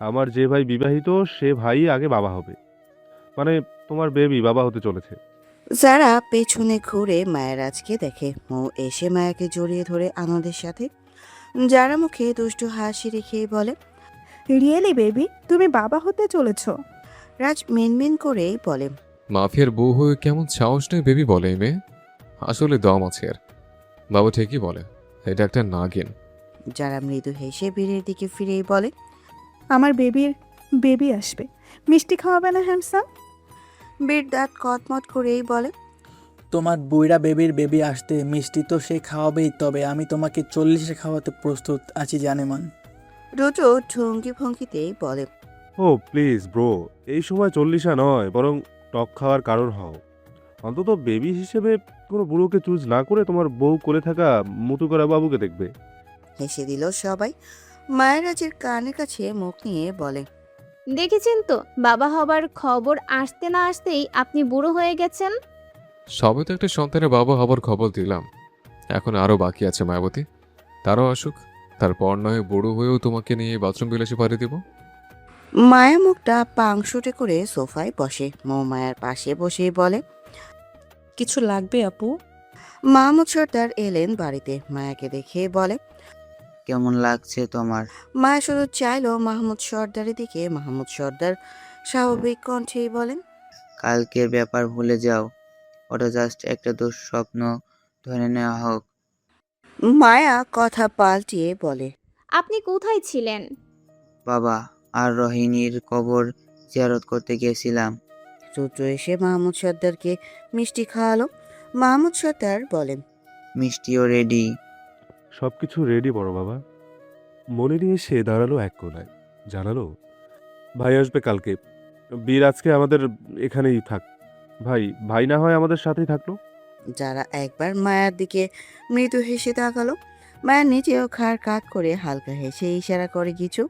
S12: আমার যে ভাই বিবাহিত সে ভাই আগে বাবা হবে। মানে তোমার বেবি বাবা হতে চলেছে।
S11: যারা পেছনে ঘুরে মায়ের আজকে দেখে। মৌ এসে মায়াকে জড়িয়ে ধরে আনন্দের সাথে। যারা মুখে দুষ্টু হাসি রেখেই বলে,
S1: রিয়েলি বেবি তুমি বাবা হতে চলেছ?
S11: রাজ মিনমিন করেই বলে,
S8: মাফিয়ার বউ হয়ে কেমন সাহস নেই বেবি বলে এই মেয়ে। আসলে দম আছে আর। বাবা ঠিকই বলে, এটা একটা নাগিন।
S11: যারা মৃদু হেসে বীরের দিকে ফিরেই বলে,
S1: আমার বেবি আসবে, মিষ্টি খাওয়াবে না হ্যামসাম?
S11: বীর দাঁত কটমট করেই বলে,
S2: তোমার বুইড়া বেবির বেবি আসতে মিষ্টি তো সে খাওয়াবেই, তবে আমি তোমাকে 40-এ খাওয়াতে প্রস্তুত আছি জানেমান।
S11: রুদ্র ঢঙ্গি ভঙ্গিতেই বলে,
S12: ও প্লিজ ব্রো, এই সময় 40 নয় বরং টক খাওয়ার কারণ হও। অন্তত বেবি হিসেবে কোনো বুড়োকে চুজ না করে তোমার বউ কোলে থাকা মুটু করা বাবুকে দেখবে।
S11: হেসে দিল সবাই। মায়া রাজের কানের কাছে মুখ নিয়ে বলে,
S4: দেখেছেন তো বাবা হবার খবর আসতে না আসতেই আপনি বুড়ো হয়ে গেছেন।
S8: সবে তো একটা সন্তানের বাবা হবার খবর দিলাম, এখন আরও বাকি আছে মায়াবতী। তারাও আসুক, তারপর নয় বুড়ো হয়েও তোমাকে নিয়ে বাথরুম বিলাসে পাড়ি দেব।
S11: মায়া মুখটা পাংশুটে করে সোফায় বসে। মৌ মায়ার পাশে বসেই বলে,
S13: কিছু লাগবে আপু?
S11: মাহমুদ সর্দার এলেন বাড়িতে। মায়াকে দেখে বলে,
S10: কেমন লাগছে তোমার?
S11: মায়া শুধু চাইলো মাহমুদ সর্দারের দিকে। মাহমুদ সর্দার স্বাভাবিক কণ্ঠেই বলেন,
S10: কালকের ব্যাপার ভুলে যাও, ওটা জাস্ট একটা দুঃস্বপ্ন ধরে নেওয়া হোক।
S11: মায়া কথা পাল্টিয়ে বলে,
S4: আপনি কোথায় ছিলেন?
S10: বাবা আর রোহিণীর কবর জিয়ারত করতে গিয়েছিলাম।
S11: রুদ্র এসে মাহমুদ সর্দারকে মিষ্টি খাওয়ালো। মাহমুদ সর্দার বলেন,
S10: মিষ্টিও রেডি।
S12: সবকিছু রেডি বড় বাবা। মলিনী এসে দাঁড়ালো এক কোনায়, জানালো ভাই আসবে কালকে। বীর আজকে আমাদের এখানেই থাক। ভাই না হয় আমাদের সাথেই থাকলো।
S11: যারা একবার মায়ার দিকে মৃদু হেসে তাকালো। মায়া নিজেও খাড় কাত করে হালকা হেসে ইশারা করে কিছু।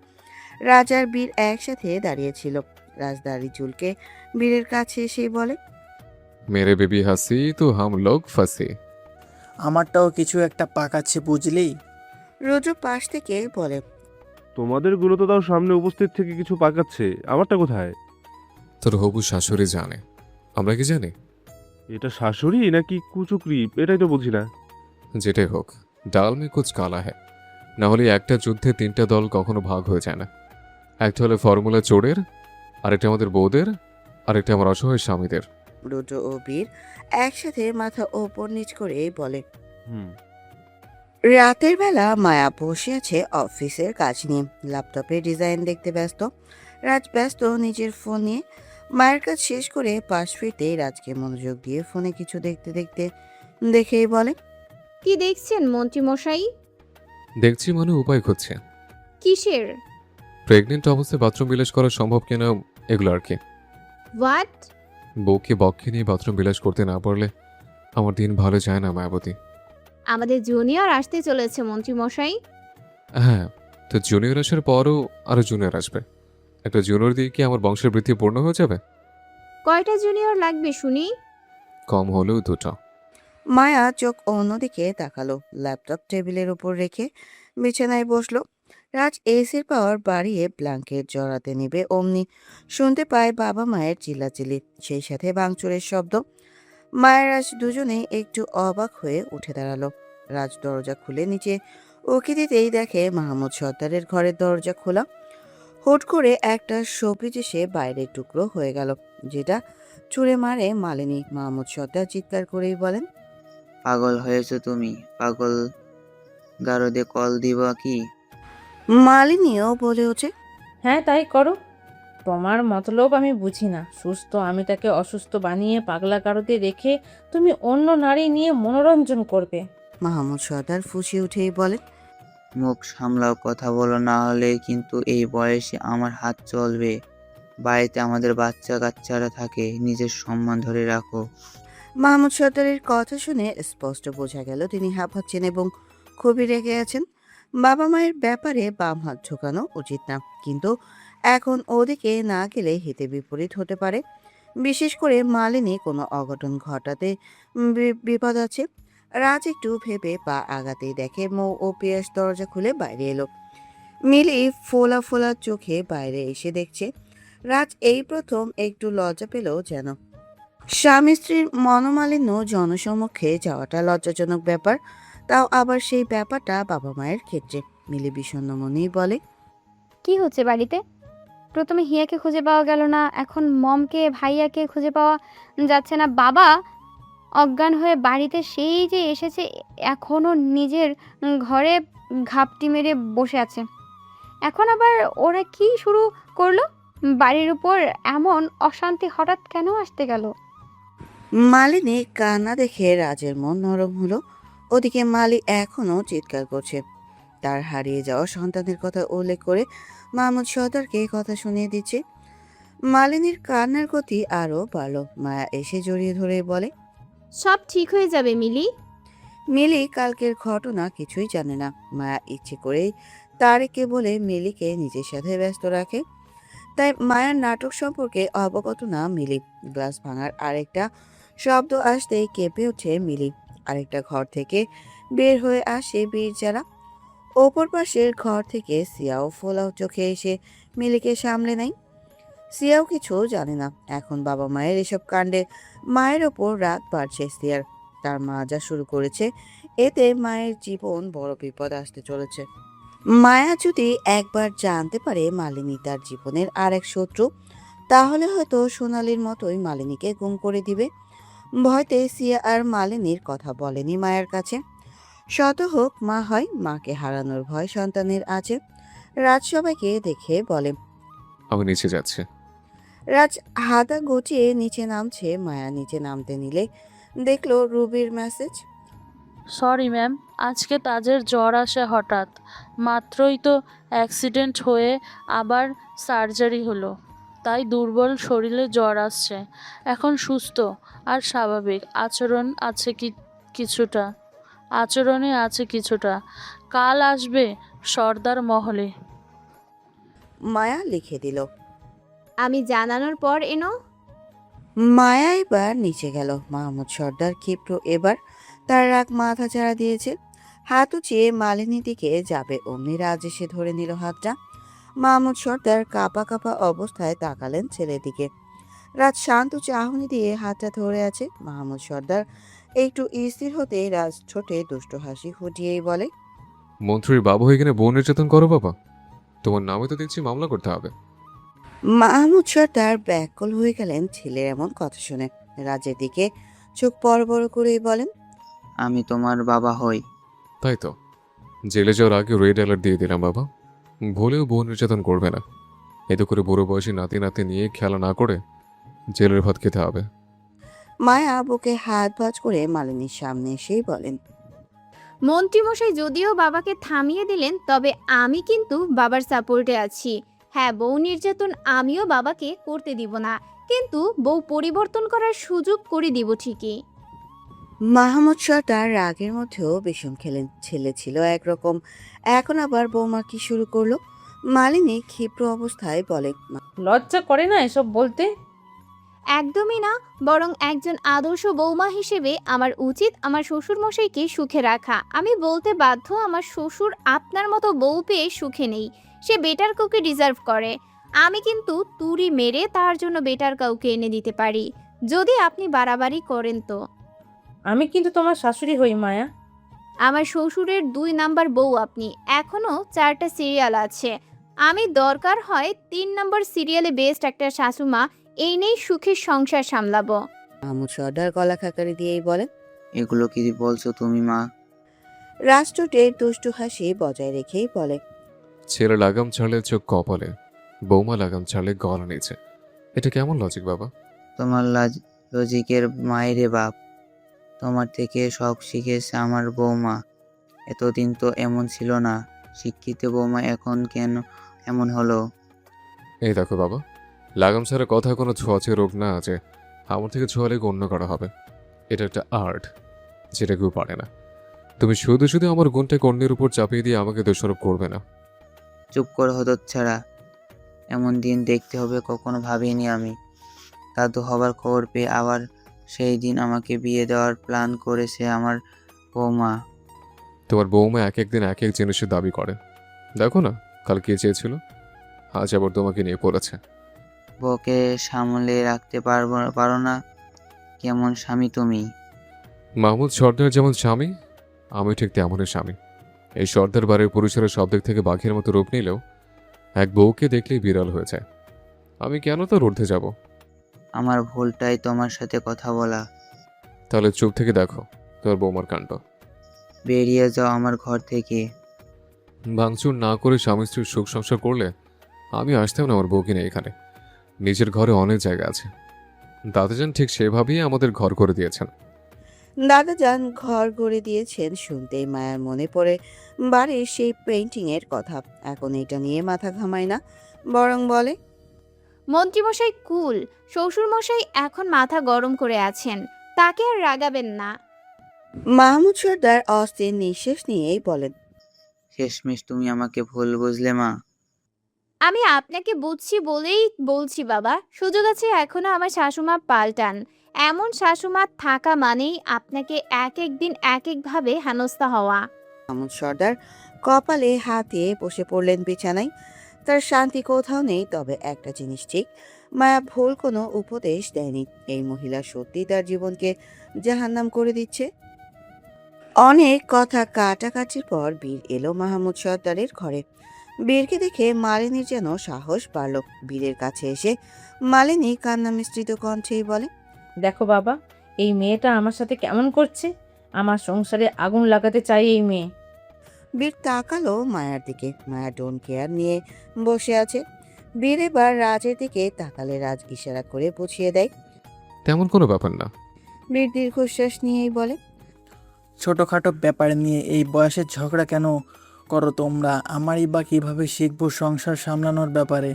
S11: রাজার বীর একসাথে দাঁড়িয়েছিল। রাজদারি চুলকে বীরের কাছে এসে বলে,
S8: মেরে বেবি হাসি তো হাম লোগ ফাঁসি।
S2: আমারটাও কিছু একটা পাকাচ্ছে বুঝলি।
S11: রুদ্র পাশ থেকে বলে,
S12: তোমাদের গুলো তো তাও সামনে উপস্থিত থেকে কিছু পাকাচ্ছে, আমারটা কোথায়?
S8: তোর হবু শাশুড়ি জানে, আমরা কি জানি?
S12: এটা শাশুড়ি নাকি কুচুকরি এটাই তো বুঝি না।
S8: যেটাই হোক, ডাল মে কুচ কালা হ্যায়। না হলে একটা যুদ্ধে তিনটা দল কখনো ভাগ হয়ে যায় না। একটা হলো ফর্মুলা চোরের, আরেকটা আমাদের বউদের, আরেকটা আমার অসহায় স্বামীদের।
S11: রুদ্র ও বীর একসাথে মাথা ওপর নিচ করে বলে।
S12: হুম।
S11: রাতের বেলা মায়া বসে আছে অফিসের কাজ নিয়ে। ল্যাপটপে ডিজাইন দেখতে ব্যস্ত। রাজ ব্যস্ত নিজের ফোন নিয়ে। মায়ের কাজ শেষ করে পাশ ফিরতেই রাজকে মনোযোগ দিয়ে ফোনে কিছু দেখতে দেখতে দেখেই বলে,
S4: কি দেখছেন মন্ত্রী মশাই?
S8: দেখছি মানে উপায় খুঁজছে।
S4: কিসের?
S8: প্রেগনেন্ট অবস্থায় বাথরুম বিলাস করা সম্ভব কিনা এগুলো আর কি।
S4: হোয়াট?
S8: বউকে বক্ষে নিয়ে বাথরুম বিলাস করতে না পারলে আমার দিন ভালো যায় না মায়াবতী।
S4: আমাদের জুনিয়র আসতে চলেছে মন্ত্রী মশাই।
S8: হ্যাঁ, তো জুনিয়র আসার পরও আরো জুনিয়র আসবে। একটা জুনিয়র দিয়ে কি আমার বংশের বৃদ্ধি পূর্ণ হয়ে যাবে?
S4: কয়টা জুনিয়র লাগবে শুনি?
S8: কম হলেও দুটো।
S11: মায়া চোখ অন্যদিকে তাকালো। ল্যাপটপ টেবিলের উপর রেখে বিছানায় বসলো। রাজ এসির পাওয়ার বাড়িয়ে ব্ল্যাঙ্কেট জড়াতে নেবে অমনি শুনতে পায় বাবা মায়ের চিল্লাচিল্লি, সেই সাথে ভাঙচুরের শব্দ। মায়ের রাজ দুজনেই একটু অবাক হয়ে উঠে দাঁড়ালো। রাজ দরজা খুলে নিচে উকি দিতেই দেখে মাহমুদ সর্দারের ঘরের দরজা খোলা। হুট করে একটা শোপিস এসে বাইরের টুকরো হয়ে গেল, যেটা ছুঁড়ে মারে মালিনী। মাহমুদ সর্দার চিৎকার করেই বলেন,
S10: পাগল হয়েছো তুমি? পাগল গারদে কল দিবা কি?
S11: মালিনীও বলে ওঠে,
S9: হ্যাঁ তাই করো। তোমার মতলব আমি বুঝি না। সুস্থ আমি তাকে অসুস্থ বানিয়ে পাগলা কারোতে রেখে তুমি অন্য নারী নিয়ে মনোরঞ্জন করবে।
S11: মাহমুদ সর্দার ফুঁসে উঠেই বলেন,
S10: মুখ সামলাও, কথা বলো, না হলে কিন্তু এই বয়সে আমার হাত চলবে। বাড়িতে আমাদের বাচ্চা কাচ্চারা থাকে, নিজের সম্মান ধরে রাখো।
S11: মাহমুদ সর্দারের কথা শুনে স্পষ্ট বোঝা গেল তিনি হাঁপাচ্ছেন এবং খুবই রেগে আছেন। বাবা মায়ের ব্যাপারে বাম হাত ঢোকানো উচিত না, কিন্তু এখন ওদিকে না গেলে হিতে বিপরীত হতে পারে। বিশেষ করে মালিনী কোনো অঘটন ঘটাতে বিপদ আছে। রাজ একটু ভেবে পা আগাতেই দেখে মৌ ও পিয়াস দরজা খুলে বাইরে এলো। মিলি ফোলা ফোলা চোখে বাইরে এসে দেখছে। রাজ এই প্রথম একটু লজ্জা পেল যেন। স্বামী স্ত্রীর মনোমালিন্য জনসমক্ষে যাওয়াটা লজ্জাজনক ব্যাপার, তাও আবার সেই ব্যাপারটা বাবা মায়ের ক্ষেত্রে। মিলি বিষণ্ণ মনেই বলে,
S15: কি হচ্ছে বাড়িতে? প্রথমে হিয়াকে খুঁজে পাওয়া গেল না, এখন মমকে ভাইয়াকে খুঁজে পাওয়া যাচ্ছে না। বাবা অজ্ঞান হয়ে বাড়িতে সেই যে এসেছে, এখনও নিজের ঘরে ঘাপটি মেরে বসে আছে। এখন আবার ওরা কি শুরু করলো? বাড়ির উপর এমন অশান্তি হঠাৎ কেন আসতে গেল?
S11: মালিনী কান্না দেখে রাজের মন নরম হলো। ওদিকে মালি এখনো চিৎকার করছে। তার হারিয়ে যাওয়া সন্তানের কথা উল্লেখ করে মাহমুদ সর্দারকে কথা শুনিয়ে দিচ্ছে। মালিনীর কান্নার গতি আরো বাড়ল। মায়া এসে জড়িয়ে ধরে বলে,
S4: সব ঠিক হয়ে যাবে মিলি।
S11: মিলি কালকের ঘটনা কিছুই জানে না। মায়া ইচ্ছে করেই তারেককে বলে মিলিকে নিজের সাথে ব্যস্ত রাখে, তাই মায়ার নাটক সম্পর্কে অবগত না মিলি। গ্লাস ভাঙার আরেকটা শব্দ আসতেই কেঁপে ওঠে মিলি। আরেকটা ঘর থেকে বের হয়ে আসে বীরজারা। ওপর পাশের ঘর থেকে সিয়াও ফোলাও চোখে এসে মিলিকে সামলে নেয়। সিয়াও কিছু জানে না। এখন বাবা মায়ের এসব কাণ্ডে মায়ের ওপর রাগ বাড়ছে সিয়ার। তার মা যা শুরু করেছে এতে মায়ের জীবন বড় বিপদ আসতে চলেছে। মায়া যদি একবার জানতে পারে মালিনী তার জীবনের আরেক শত্রু, তাহলে হয়তো সোনালীর মতোই মালিনীকে গুম করে দিবে। ভয়তে সিয়া আর মালিনীর কথা বলেনি মায়ের কাছে। শত হোক মা হয়, মাকে হারানোর ভয় সন্তানের আছে। রাজ সবাইকে দেখে বলে।
S8: আমি নিচে যাচ্ছি।
S11: রাজ হাতা গুটিয়ে নিচে নামছে। মায়া নিচে নামতে নিলে দেখলো রুবির মেসেজ।
S6: সরি ম্যাম, আজকে তাজের জ্বর আসে হঠাৎ। মাত্রই তো অ্যাক্সিডেন্ট হয়ে আবার সার্জারি হলো, তাই দুর্বল শরীরে জ্বর আসছে। এখন সুস্থ আর স্বাভাবিক আচরণে আছে কিছুটা। কাল আসবে সর্দার মহলে।
S11: মায়া লিখে দিল।
S4: আমি জানানোর পর এনো।
S11: মায়া এবার নিচে গেল। মাহমুদ সর্দার ক্ষিপ্র এবার তার রাগ মাথা চাড়া দিয়েছে। হাত উঁচিয়ে মালিনীর দিকে যাবে অমনি রাজ এসে ধরে নিল হাতটা। মাহমুদ সর্দার কাঁপা কাঁপা অবস্থায় তাকালেন ছেলের দিকে। রাজ শান্ত চাহনি দিয়ে হাতটা ধরে আছে। মাহমুদ সর্দার একটু স্থির হতে রাজ ছোটে দুষ্ট হাসি ফুটিয়েই বলে।
S8: মন্ত্রীর বাবু হয়ে কিনে বোন নির্যাতন করো বাবা? তোমার নামে তো দেখছি মামলা করতে হবে।
S11: মাহমুদ সর্দার ব্যাকুল হয়ে গেলেন ছেলের এমন কথা শুনে। রাজের দিকে চোখ বড় বড় করেই বলেন।
S10: আমি তোমার বাবা হই।
S8: তাই তো, জেলে যাওয়ার আগে রেড অ্যালার্ট দিয়ে দিলাম বাবা। ভুলেও বোন নির্যাতন করবে না। এতে করে বুড়ো বয়সী নাতি নাতি নিয়ে খেলা না করে জেলের ভাত খেতে হবে।
S11: মায়া বুকে হাত ভাঁজ করে মালিনীর সামনে এসেই বলেন।
S4: মন্ত্রীমশাই যদিও বাবাকে থামিয়ে দিলেন, তবে আমি কিন্তু বাবার সাপোর্টে আছি। হ্যাঁ, বউ নির্যাতন আমিও বাবাকে করতে দিব না, কিন্তু বউ পরিবর্তন করার সুযোগ করে দিব ঠিকই।
S11: মাহমুদ সর্দার রাগের মধ্যেও বিষম খেলেন। ছেলে ছিল একরকম, এখন আবার বৌমা কি শুরু করলো? মালিনী ক্ষিপ্র অবস্থায় বলে।
S9: লজ্জা করে না এসব বলতে?
S4: একদমই না, বরং একজন আদর্শ বৌমা হিসেবে আমার উচিত আমার শ্বশুরমশাইকে সুখে রাখা। আমি বলতে বাধ্য, আমার শ্বশুর আপনার মতো বউ পেয়ে সুখে নেই। সে বেটার কাউকে ডিজার্ভ করে। আমি কিন্তু তুড়ি মেরে তার জন্য বেটার কাউকে এনে দিতে পারি, যদি আপনি বাড়াবাড়ি করেন তো।
S9: আমি কিন্তু তোমার শাশুড়ি হই মায়া।
S4: আমার শ্বশুরের 2 নাম্বার বউ আপনি। এখনো 4টা সিরিয়াল আছে। আমি দরকার হয় 3 নম্বর সিরিয়ালে বেস্ট একটা শাশুমা, এই নেই সুখের সংসার সামলাবো।
S11: মাহমুদ সর্দার গলা খাকারি দিয়েই বলেন।
S10: এগুলো কি বলছো তুমি মা?
S11: রাষ্ট্রটের দুষ্টু হাসি বজায় রেখেই বলে।
S8: ছেলে লাগাম ছাড়লে চোখ কপালে, বৌমা লাগাম ছাড়লে গলা নিচে। এটা কেমন লজিক বাবা?
S10: তোমার লজিকের মায়েরে বাপ। তোমার থেকে সব শিখেছে আমার বৌমা। এতদিন তো এমন ছিল না। শিক্ষিত বৌমা এখন কেন এমন হলো?
S8: এই দেখো বাবা, লাগাম ছাড়া কথা কোনো ছোঁয়াচে রোগ না আছে। আমার থেকে ছোঁয়ালে অন্য করা হবে। এটা একটা আর্ট, যেটা কেউ পারে না। তুমি শুধু শুধু আমার গুণটাকে অন্যের উপর চাপিয়ে দিয়ে আমাকে দোষারোপ করবে না।
S10: চুপ করে হতো ছাড়া। এমন দিন দেখতে হবে কখনো ভাবিনি আমি। দাদু হবার খবর পেয়ে আবার সেই দিন আমাকে বিয়ে দেওয়ার প্ল্যান করেছে আমার বৌমা।
S8: তোমার বৌমা এক একদিন এক এক জিনিসের দাবি করে। দেখো না, কাল কে চেয়েছিল, আজ আবার তোমাকে নিয়ে পড়েছে।
S10: বউকে সামলে রাখতে পারো না? কেমন স্বামী তুমি?
S8: মাহমুদ সর্দার যেমন স্বামী, আমি ঠিক তেমনই স্বামী। এই সর্দার বাড়ির পুরুষেরা সব দিক থেকে বাঘের মতো রূপ নিলেও এক বউকে দেখলেই বিড়াল হয়ে যায়। আমি কেন তার ঊর্ধ্বে যাব?
S10: আমার ভুলটাই তোমার সাথে কথা বলা।
S8: তাহলে চুপ থেকে দেখো তোর বৌমার কাণ্ড।
S10: বেরিয়ে যাও আমার ঘর থেকে।
S8: ভাঙচুর না করে স্বামী স্ত্রীর সুখ সংসার করলে আমি আসতাম না আমার বউকে নিয়ে এখানে। নিজের ঘরে অনেক জায়গা আছে। দাদাজান ঠিক সেভাবেই আমাদের ঘর করে দিয়েছেন।
S11: দাদাজান ঘর গড়ে দিয়েছেন শুনতেই মায়ার মনে পড়ে বাড়ির সেই পেইন্টিং এর কথা। এখন এটা নিয়ে মাথা ঘামায় না, বরং বলে।
S4: মন্ত্রীমশাই কুল, শ্বশুরমশাই এখন মাথা গরম করে আছেন, তাকে আর রাগাবেন না।
S11: মাহমুদ সর্দার অস্থির নিঃশ্বাস নিয়েই বলেন,
S10: শেষমেশ তুমি আমাকে ভুল বুঝলে মা।
S4: আমি আপনাকে বুঝছি বলেই বলছি বাবা, সুযোগ আছে এখনো আমার শাশুমা পাল্টান। এমন শাশুমা থাকা মানেই আপনাকে এক এক দিন এক একভাবে হেনস্থা হওয়া।
S11: মাহমুদ সর্দার কপালে হাত দিয়ে বসে পড়লেন বিছানায়। তার শান্তি কোথাও নেই। তবে একটা জিনিস ঠিক, মায়া ভুল কোনো উপদেশ দেয়নি। এই মহিলা সত্যি তার জীবনকে জাহান্নাম করে দিচ্ছে। অনেক কথা কাটাকাটির পর বীর এলো মাহমুদ সর্দারের ঘরে। বীরকে দেখে মালিনীর যেন সাহস বাড়ল। বীরের কাছে এসে মালিনী কান্না মিশ্রিত কণ্ঠেই বলে,
S9: দেখো বাবা, এই মেয়েটা আমার সাথে কেমন করছে। আমার সংসারে আগুন লাগাতে চাই এই মেয়ে।
S11: বীর তাকালো মায়ার দিকে। মায়া ডোন্ট কেয়ার নিয়ে বসে আছে। বীর এবার রাজের দিকে তাকালে রাজ ইশারা করে বুঝিয়ে দেয়।
S8: তেমন কোনো ব্যাপার না।
S11: বীর দীর্ঘশ্বাস নিয়েই বলে,
S2: ছোটোখাটো ব্যাপার নিয়ে এই বয়সে ঝগড়া কেন করো তোমরা? আমারই বা কীভাবে শিখবো সংসার সামলানোর ব্যাপারে?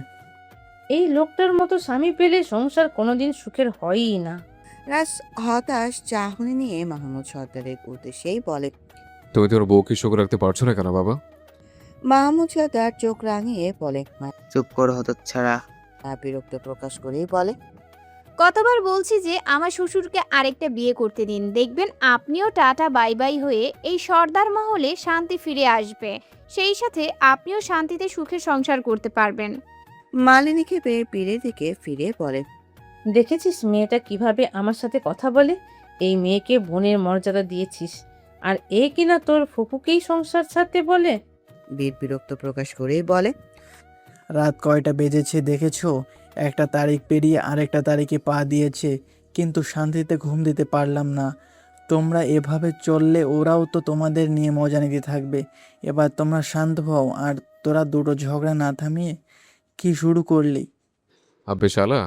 S9: এই লোকটার মতো স্বামী পেলে সংসার কোনোদিন সুখের হয়ই না।
S11: রাজ হতাশ চাহনি নিয়ে মাহমুদ সর্দারের উদ্দেশ্যেই বলে।
S8: তুমি তোর বউকে সুখ রাখতে পারছো না কেন বাবা?
S11: মাহমুদ সর্দার চোখ রাঙিয়ে বলে।
S10: চুপ করো হতচ্ছাড়া।
S11: মায়া বিরক্ত প্রকাশ করেই বলে,
S4: কতবার বলছি যে আমার শ্বশুরকে আরেকটা বিয়ে করতে দিন, দেখবেন আপনিও টাটা বাই বাই হয়ে এই সর্দার মহলে শান্তি ফিরে আসবে, সেই সাথে আপনিও শান্তিতে সুখে সংসার করতে পারবেন।
S11: মালিনীকে বের পীরের দিকে ফিরে বলে,
S9: দেখেছিস মেয়েটা কিভাবে আমার সাথে কথা বলে? এই মেয়েকে বোনের মর্যাদা দিয়েছিস, আর এ কিনা তোর ফুপুকেই সংসার ছাড়তে বলে।
S11: বীর বিরক্ত প্রকাশ করেই বলে,
S2: রাত কয়টা বেজেছে দেখেছো? একটা তারিখ পেরিয়ে আরেকটা তারিখে পা দিয়েছে, কিন্তু শান্তিতে ঘুম দিতে পারলাম না। তোমরা এভাবে চললে ওরাও তো তোমাদের নিয়ে মজা নিতে থাকবে। এবার তোমরা শান্ত হও। আর তোরা দুটো ঝগড়া না থামিয়ে কি শুরু করলি?
S8: আব্বে শালা,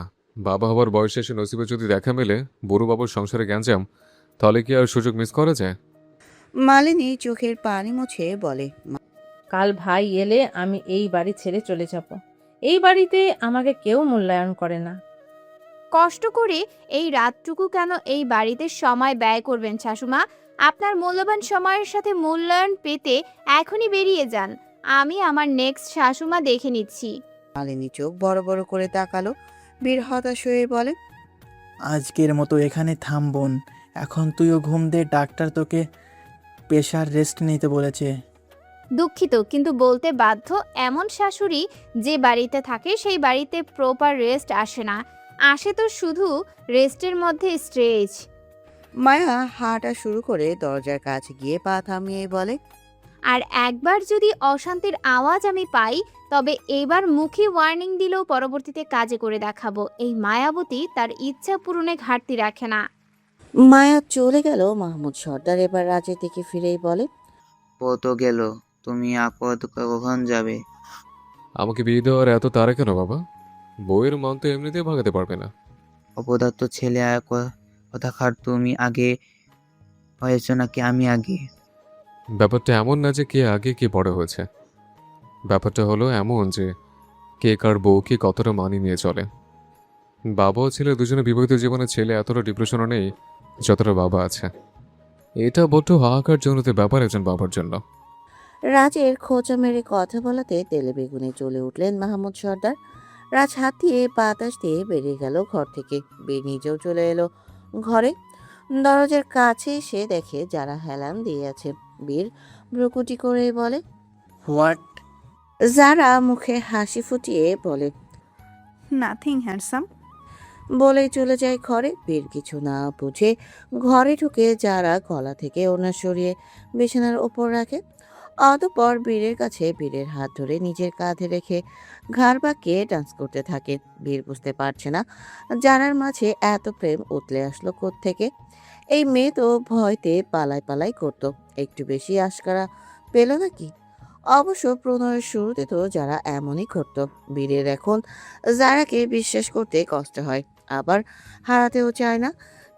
S8: বাবা হবার বয়সে এসে নসিবে যদি দেখা মেলে বড় বাবুর সংসারে গ্যাঞ্জাম, তাহলে কি আর সুযোগ মিস করা যায়?
S11: মালিনী চোখের পানি মুছে বলে,
S9: কাল ভাই এলে আমি এই বাড়ি ছেড়ে চলে যাব। এই বাড়িতে আমাকে কেউ মূল্যায়ন করে না।
S4: কষ্ট করে এই রাতটুকু কেন এই বাড়িতে সময় ব্যয় করবেন শাশুমা? আপনার মূল্যবান সময়ের সাথে মূল্যায়ন পেতে এখনই বেরিয়ে যান। আমি আমার নেক্সট শাশুমা দেখে নিচ্ছি।
S11: মালিনী চোখ বড় বড় করে তাকালো। বীর হতাশ হয়ে বলে,
S2: আজকের মতো এখানে থাম বোন। এখন তুইও ঘুম দে, ডাক্তার তোকে পেশার রেস্ট নিতে বলেছে।
S4: দুঃখিত, কিন্তু বলতে বাধ্য, এমন শাশুড়ি যে বাড়িতে থাকে সেই বাড়িতে প্রপার রেস্ট আসে না, আসে তো শুধু রেস্টের মধ্যে স্ট্রেচ।
S11: মায়া হাঁটা শুরু করে দরজার কাছে গিয়ে পা থামিয়ে বলে,
S4: আর একবার যদি অশান্তির আওয়াজ আমি পাই, তবে এবার মুখে ওয়ার্নিং দিলেও পরবর্তীতে কাজে করে দেখাবো। এই মায়াবতী তার ইচ্ছা পূরণে ঘাটতি রাখে না।
S11: মায়া চলে গেল। মাহমুদ সর্দার এবার রাজের দিকে ফিরেই বলে,
S10: ও তো গেল, তুমি আপদ কখন যাবে?
S8: আমাকে বিয়ে দেওয়ার এত তাড়া কেন বাবা? বউয়ের মন তো এমনিতেই ভাগাতে পারবে না।
S10: অপদার্থ ছেলে, কথাকার তুমি আগে হয়েছ নাকি আমি আগে?
S8: ব্যাপারটা এমন না যে কে আগে কে বড় হয়েছে। ব্যাপারটা হলো এমন যে কে কার বউকে কতটা মানিয়ে নিয়ে চলে। বাবা ও ছেলে দুজনে বিবাহিত জীবনে ছেলে এতটা ডিপ্রেশনও নেই যতটা বাবা আছে। এটা বড্ড হাহাকার জনতে ব্যাপার একজন বাবার জন্য।
S11: রাজের খোঁচা মেরে কথা বলাতে তেলে বেগুনে চলে উঠলেন মাহমুদ সর্দার। রাজ হাতিয়ে বাতাস দিয়ে বেরিয়ে গেল ঘর থেকে। বীর নিজেও চলে এলো ঘরে। দরজার কাছে এসে দেখে যারা হেলান দিয়ে আছে। বীর ভ্রুকুটি করে বলে,
S2: হোয়াট?
S11: যারা মুখে হাসি ফুটিয়ে বলে,
S1: নাথিং হ্যান্ডসাম।
S11: বলেই চলে যায় ঘরে। বীর কিছু না বুঝে ঘরে ঢুকে যারা গলা থেকে ওনা সরিয়ে বিছানার ওপর রাখে। অতঃপর বীরের কাছে বীরের হাত ধরে নিজের কাঁধে রেখে ঘাড় বাঁকিয়ে ডান্স করতে থাকে। বীর বুঝতে পারছে না জানার মাঝে এত প্রেম উতলে আসলো কোত্থেকে। এই মেয়ে তো ভয়তে পালাই পালাই করতো, একটু বেশি আশকারা পেল নাকি? অবশ্য প্রণয়ের শুরুতে তো যারা এমনই করতো। বীরের এখন যারাকে বিশ্বাস করতে কষ্ট হয়, আবার হারাতেও চায় না।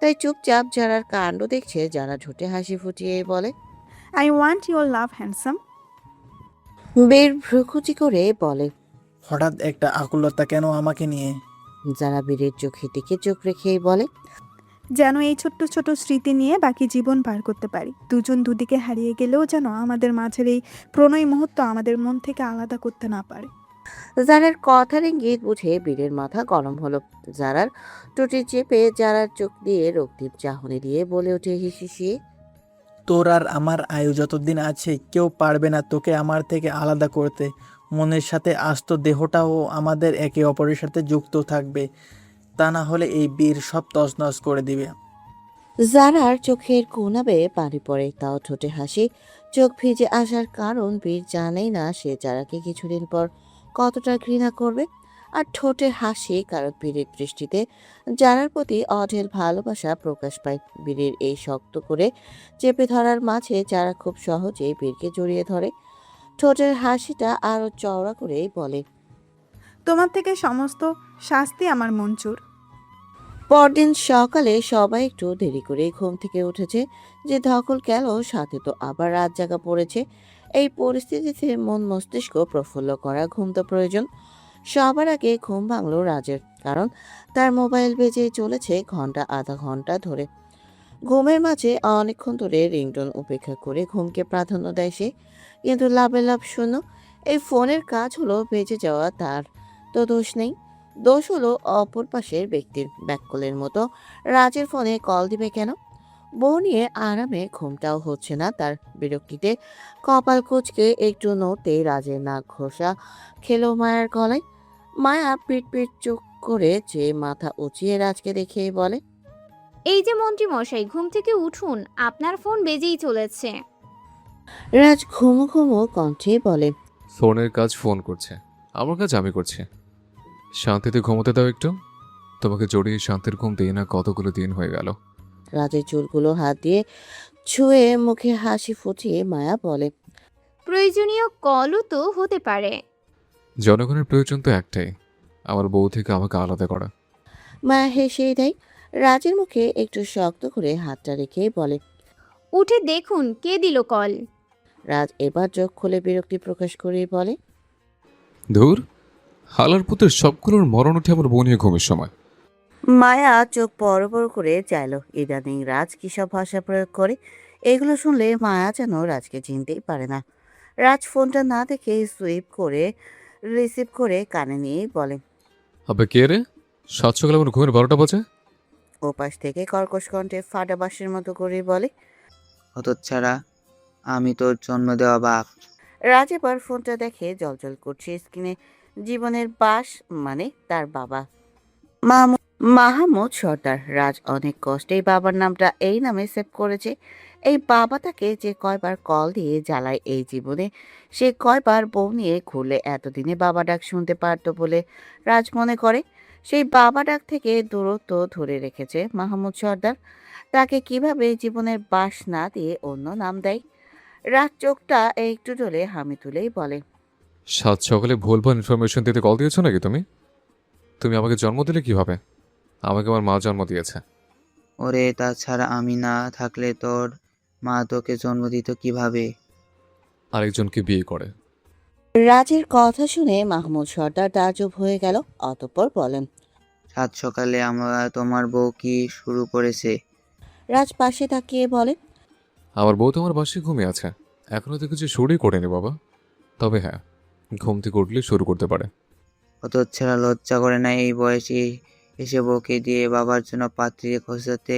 S11: তাই চুপচাপ যারার কাণ্ড দেখছে। যারা ঝুটে হাসি ফুটিয়ে বলে,
S1: I want your love handsome.
S11: বীর ভ্রুকুচি করে বলে,
S2: হঠাৎ একটা আকুলতা কেন আমাকে নিয়ে?
S11: যারা বীরের চোখে দিকে চোখ রেখেই বলে,
S1: যেন এই ছোট্ট ছোট স্মৃতি নিয়ে বাকি জীবন পার করতে পারি। দুজন দুদিকে হারিয়ে গেলেও যেন আমাদের মাঝের এই প্রণয় মুহূর্ত আমাদের মন থেকে আলাদা করতে না পারে।
S11: জারার কথার ইঙ্গিত বুঝে বীরের মাথা গরম হলো। জারার টুটি চেপে জারার চোখ দিয়ে রক্তিম চাহনি দিয়ে বলে ওঠে হিসিয়ে,
S2: তোর আর আমার আয়ু যতদিন আছে কেউ পারবে না তোকে আমার থেকে আলাদা করতে। মনের সাথে আস্ত দেহটাও আমাদের একে অপরের সাথে যুক্ত থাকবে, তা না হলে এই বীর সব তছনছ করে দিবে।
S11: জারার চোখের কোনা বেয়ে পানি পড়ে, তাও ঠোঁটে হাসি। চোখ ভিজে আসার কারণ বীর জানেই না সে জারাকে কিছুদিন পর কতটা ঘৃণা করবে। আর ঠোঁটে হাসি কারণ বীরের দৃষ্টিতে জারার প্রতি অঢেল ভালোবাসা প্রকাশ পায়। বীরের এই শক্ত করে চেপে ধরার মাঝে যারা খুব সহজেই বীরকে জড়িয়ে ধরে। ঠোঁটের হাসিটা আরো চওড়া করে বলে,
S1: তোমার থেকে সমস্ত শাস্তি আমার মঞ্জুর।
S11: পরদিন সকালে সবাই একটু দেরি করে ঘুম থেকে উঠেছে। যে ধকল গেল সাথে তো আবার রাত জাগা পড়েছে। এই পরিস্থিতিতে মন মস্তিষ্ক প্রফুল্ল করা ঘুম তো প্রয়োজন। সবার আগে ঘুম ভাঙল রাজের, কারণ তার মোবাইল বেজে চলেছে ঘন্টা আধা ঘন্টা ধরে। ঘুমের মাঝে অনেকক্ষণ ধরে রিংটোন উপেক্ষা করে ঘুমকে প্রাধান্য দেয় সে, কিন্তু লাভে লাভ শূন্য। এই ফোনের কাজ হলো বেজে যাওয়া, তার তো দোষ নেই। দোষ হলো অপর পাশের ব্যক্তির। ব্যাককলের মতো রাজের ফোনে কল দিবে কেন? বউ নিয়ে আরামে ঘুমটাও হচ্ছে না তার। বিরক্তিতে কপাল কুঁচকে একটু নড়তে রাজের নাক ঘষা খেলো মায়ার গলায়। মায়া পিট পিট চোখ করে যে মাথা উঁচিয়ে রাজকে দেখেই বলে,
S4: এই যে মন্ত্রী মশাই, ঘুম থেকে উঠুন, আপনার ফোন বেজেই চলেছে।
S11: রাজ ঘুমো ঘুমো কণ্ঠে বলে,
S8: ফোনের কাজ ফোন করছে, আমার কাজ আমি করছি। শান্তিতে ঘুমোতে দাও একটু। তোমাকে জড়িয়ে শান্তির ঘুম দিই না কতগুলো দিন হয়ে গেল।
S11: রাজের চুলগুলো হাত দিয়ে ছুঁয়ে মুখে হাসি ফুটিয়ে মায়া বলে,
S4: প্রয়োজনীয় কলও তো হতে পারে।
S8: জনগণের প্রয়োজন তো একটাই, আমার বউ থেকে আমাকে আলাদা করা।
S11: মায়া হেসেই দেয়। রাজের মুখে একটু শক্ত করে হাতটা রেখে বলে,
S4: উঠে দেখুন কে দিল কল।
S11: রাজ এবার চোখ খুলে বিরক্তি প্রকাশ করে বলে,
S8: ধুর, হালার পুতের সবগুলোর মরণ উঠে আমার বউ নিয়ে ঘুমের সময়।
S11: মায়া চোখ বড় বড় করে চাইল। ইদানিং রাজ কি সব ভাষা প্রয়োগ করে, এগুলো শুনলে মায়া যেন রাজকে চিনতেই পারে না। রাজ ফোনটা না দেখে সুইপ করে রিসিভ করে কানে নিয়েই বলে,
S8: আবে কে রে? সাত সকালে আমার ঘুমের 12টা বাজে।
S11: ওপাশ থেকে কর্কশ কণ্ঠে ফাটা বাঁশের মতো করে বলে,
S10: হতচ্ছাড়া, আমি তোর জন্ম দেওয়া বাপ।
S11: রাজ এবার ফোনটা দেখে জলজল করছে স্ক্রিনে জীবনের বাস, মানে তার বাবা মাহমুদ সর্দার। রাজ অনেক কষ্টে বাবার নামটা এই নামে সেভ করেছে। এই বাবা তাকে যে কয়বার কল দিয়ে জ্বালায় এই জীবনে, সে কয়বার বউ নিয়ে ঘুরলে এতদিনে বাবা ডাক শুনতে পারতো বলে রাজ মনে করে। সেই বাবা ডাক থেকে দূরত্ব ধরে রেখেছে মাহমুদ সর্দার। তাকে কিভাবে জীবনের বাস না দিয়ে অন্য নাম দেয়? রাজ চোখটা একটু ডলে হামি তুলেই বলে,
S8: সাত সকালে ভুলভাল ইনফরমেশন দিতে কল দিয়েছো নাকি তুমি? তুমি আমাকে জন্ম দিলে কিভাবে? আমাকে আমার মা জন্ম দিয়েছে।
S10: ওরে, তাছাড়া আমি না থাকলে তোর মা তোকে জন্ম দিত কিভাবে?
S8: আরেকজনকে বিয়ে করে।
S11: রাজের কথা শুনে মাহমুদ সর্দার তাজ্জব হয়ে গেল। অতঃপর বলেন,
S10: সাত সকালে আমরা তোমার বউ কি শুরু করেছে?
S11: রাজ পাশে তাকিয়ে বলে,
S8: আমার বউ তো আমার বাসে ঘুমিয়ে আছে, এখনো তো কিছু শুরুই করেনি বাবা। তবে হ্যাঁ, ঘুম থেকে উঠলে শুরু করতে পারে।
S10: হতচ্ছাড়া, লজ্জা করে না এই বয়সে এসে বউকে দিয়ে বাবার জন্য পাত্রী খোঁজাতে?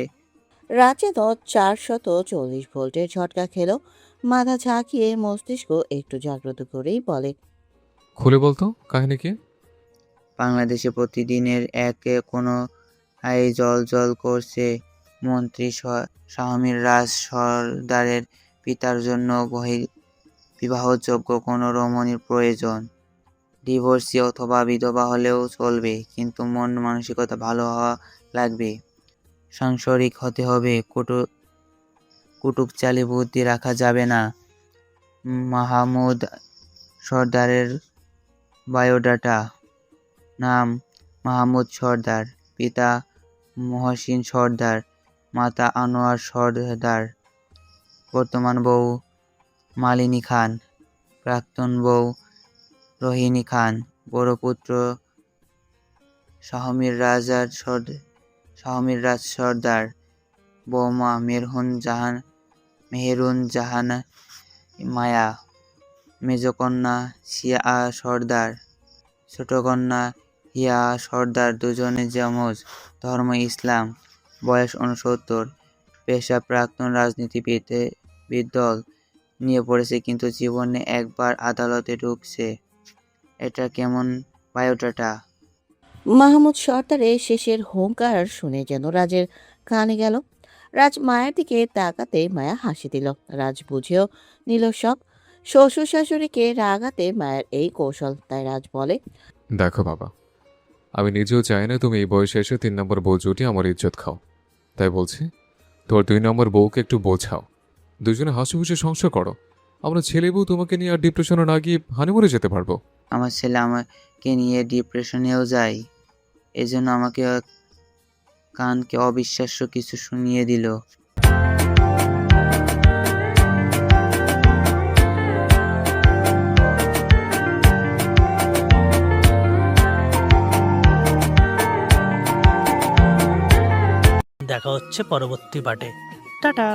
S11: রাজে তো 440 ভোল্টের ঝটকা খেলো। মাথা ঝাঁকিয়ে মস্তিষ্ক একটু জাগ্রত করেই বলে,
S8: খুলে বলতো কাহিনী কি?
S10: বাংলাদেশে প্রতিদিনের এক কোনো আয় জল জল করছে। মন্ত্রী শাহমীর রাজ সর্দারের পিতার জন্য বিবাহযোগ্য কোনো রমণীর প্রয়োজন। ডিভোর্সি অথবা বিধবা হলেও চলবে, কিন্তু মন মানসিকতা ভালো হওয়া লাগবে। সাংসারিক হতে হবে, কুটুকচালি বুদ্ধি রাখা যাবে না। মাহমুদ সর্দারের বায়োডাটা: নাম মাহমুদ সর্দার, পিতা মহসিন সর্দার, মাতা আনোয়ার সর্দার, বর্তমান বউ মালিনী খান, প্রাক্তন বউ রোহিণী খান, বড় পুত্র শাহমীর রাজ সর্দার, বৌমা মেহেরুন জাহান মায়া, মেজকন্যা শিয়া সর্দার, ছোট কন্যা হিয়া সর্দার, দুজনে যমজ, ধর্ম ইসলাম, বয়স 69, পেশা প্রাক্তন রাজনীতিবিদ, দল নিয়ে পড়েছে কিন্তু জীবনে একবার আদালতে ঢুকছে। এটা কেমন বায়োডাটা?
S3: মাহমুদ সর্দারের শেষের হুঙ্কার শুনে যেন রাজের কানে গেল। রাজ মায়ের দিকে তাকাতে মায়া হাসি দিল। রাজ বুঝেও নিল সব। শ্বশুর শাশুড়িকে রাগাতে মায়ের এই কৌশল। তাই রাজ বলে,
S8: দেখো বাবা, আমি নিজেও চাই না তুমি এই বয়সে এসে 3 নম্বর বউ জুটিয়ে আমার ইজ্জত খাও। তাই বলছি, তোর 2 নম্বর বউকে একটু বোঝাও, দুজনে হাসি খুশি সংসার করো। আমরা ছেলে বউ তোমাকে নিয়ে আর ডিপ্রেশনে না গিয়ে হানিমুনে যেতে পারবো।
S10: আমার ছেলে আমাকে নিয়ে ডিপ্রেশনেও যায়, এজন্য আমাকে কানকে অবিশ্বাস্য কিছু শুনিয়ে দিল।
S16: দেখা হচ্ছে পরবর্তী পার্টে। টাটা।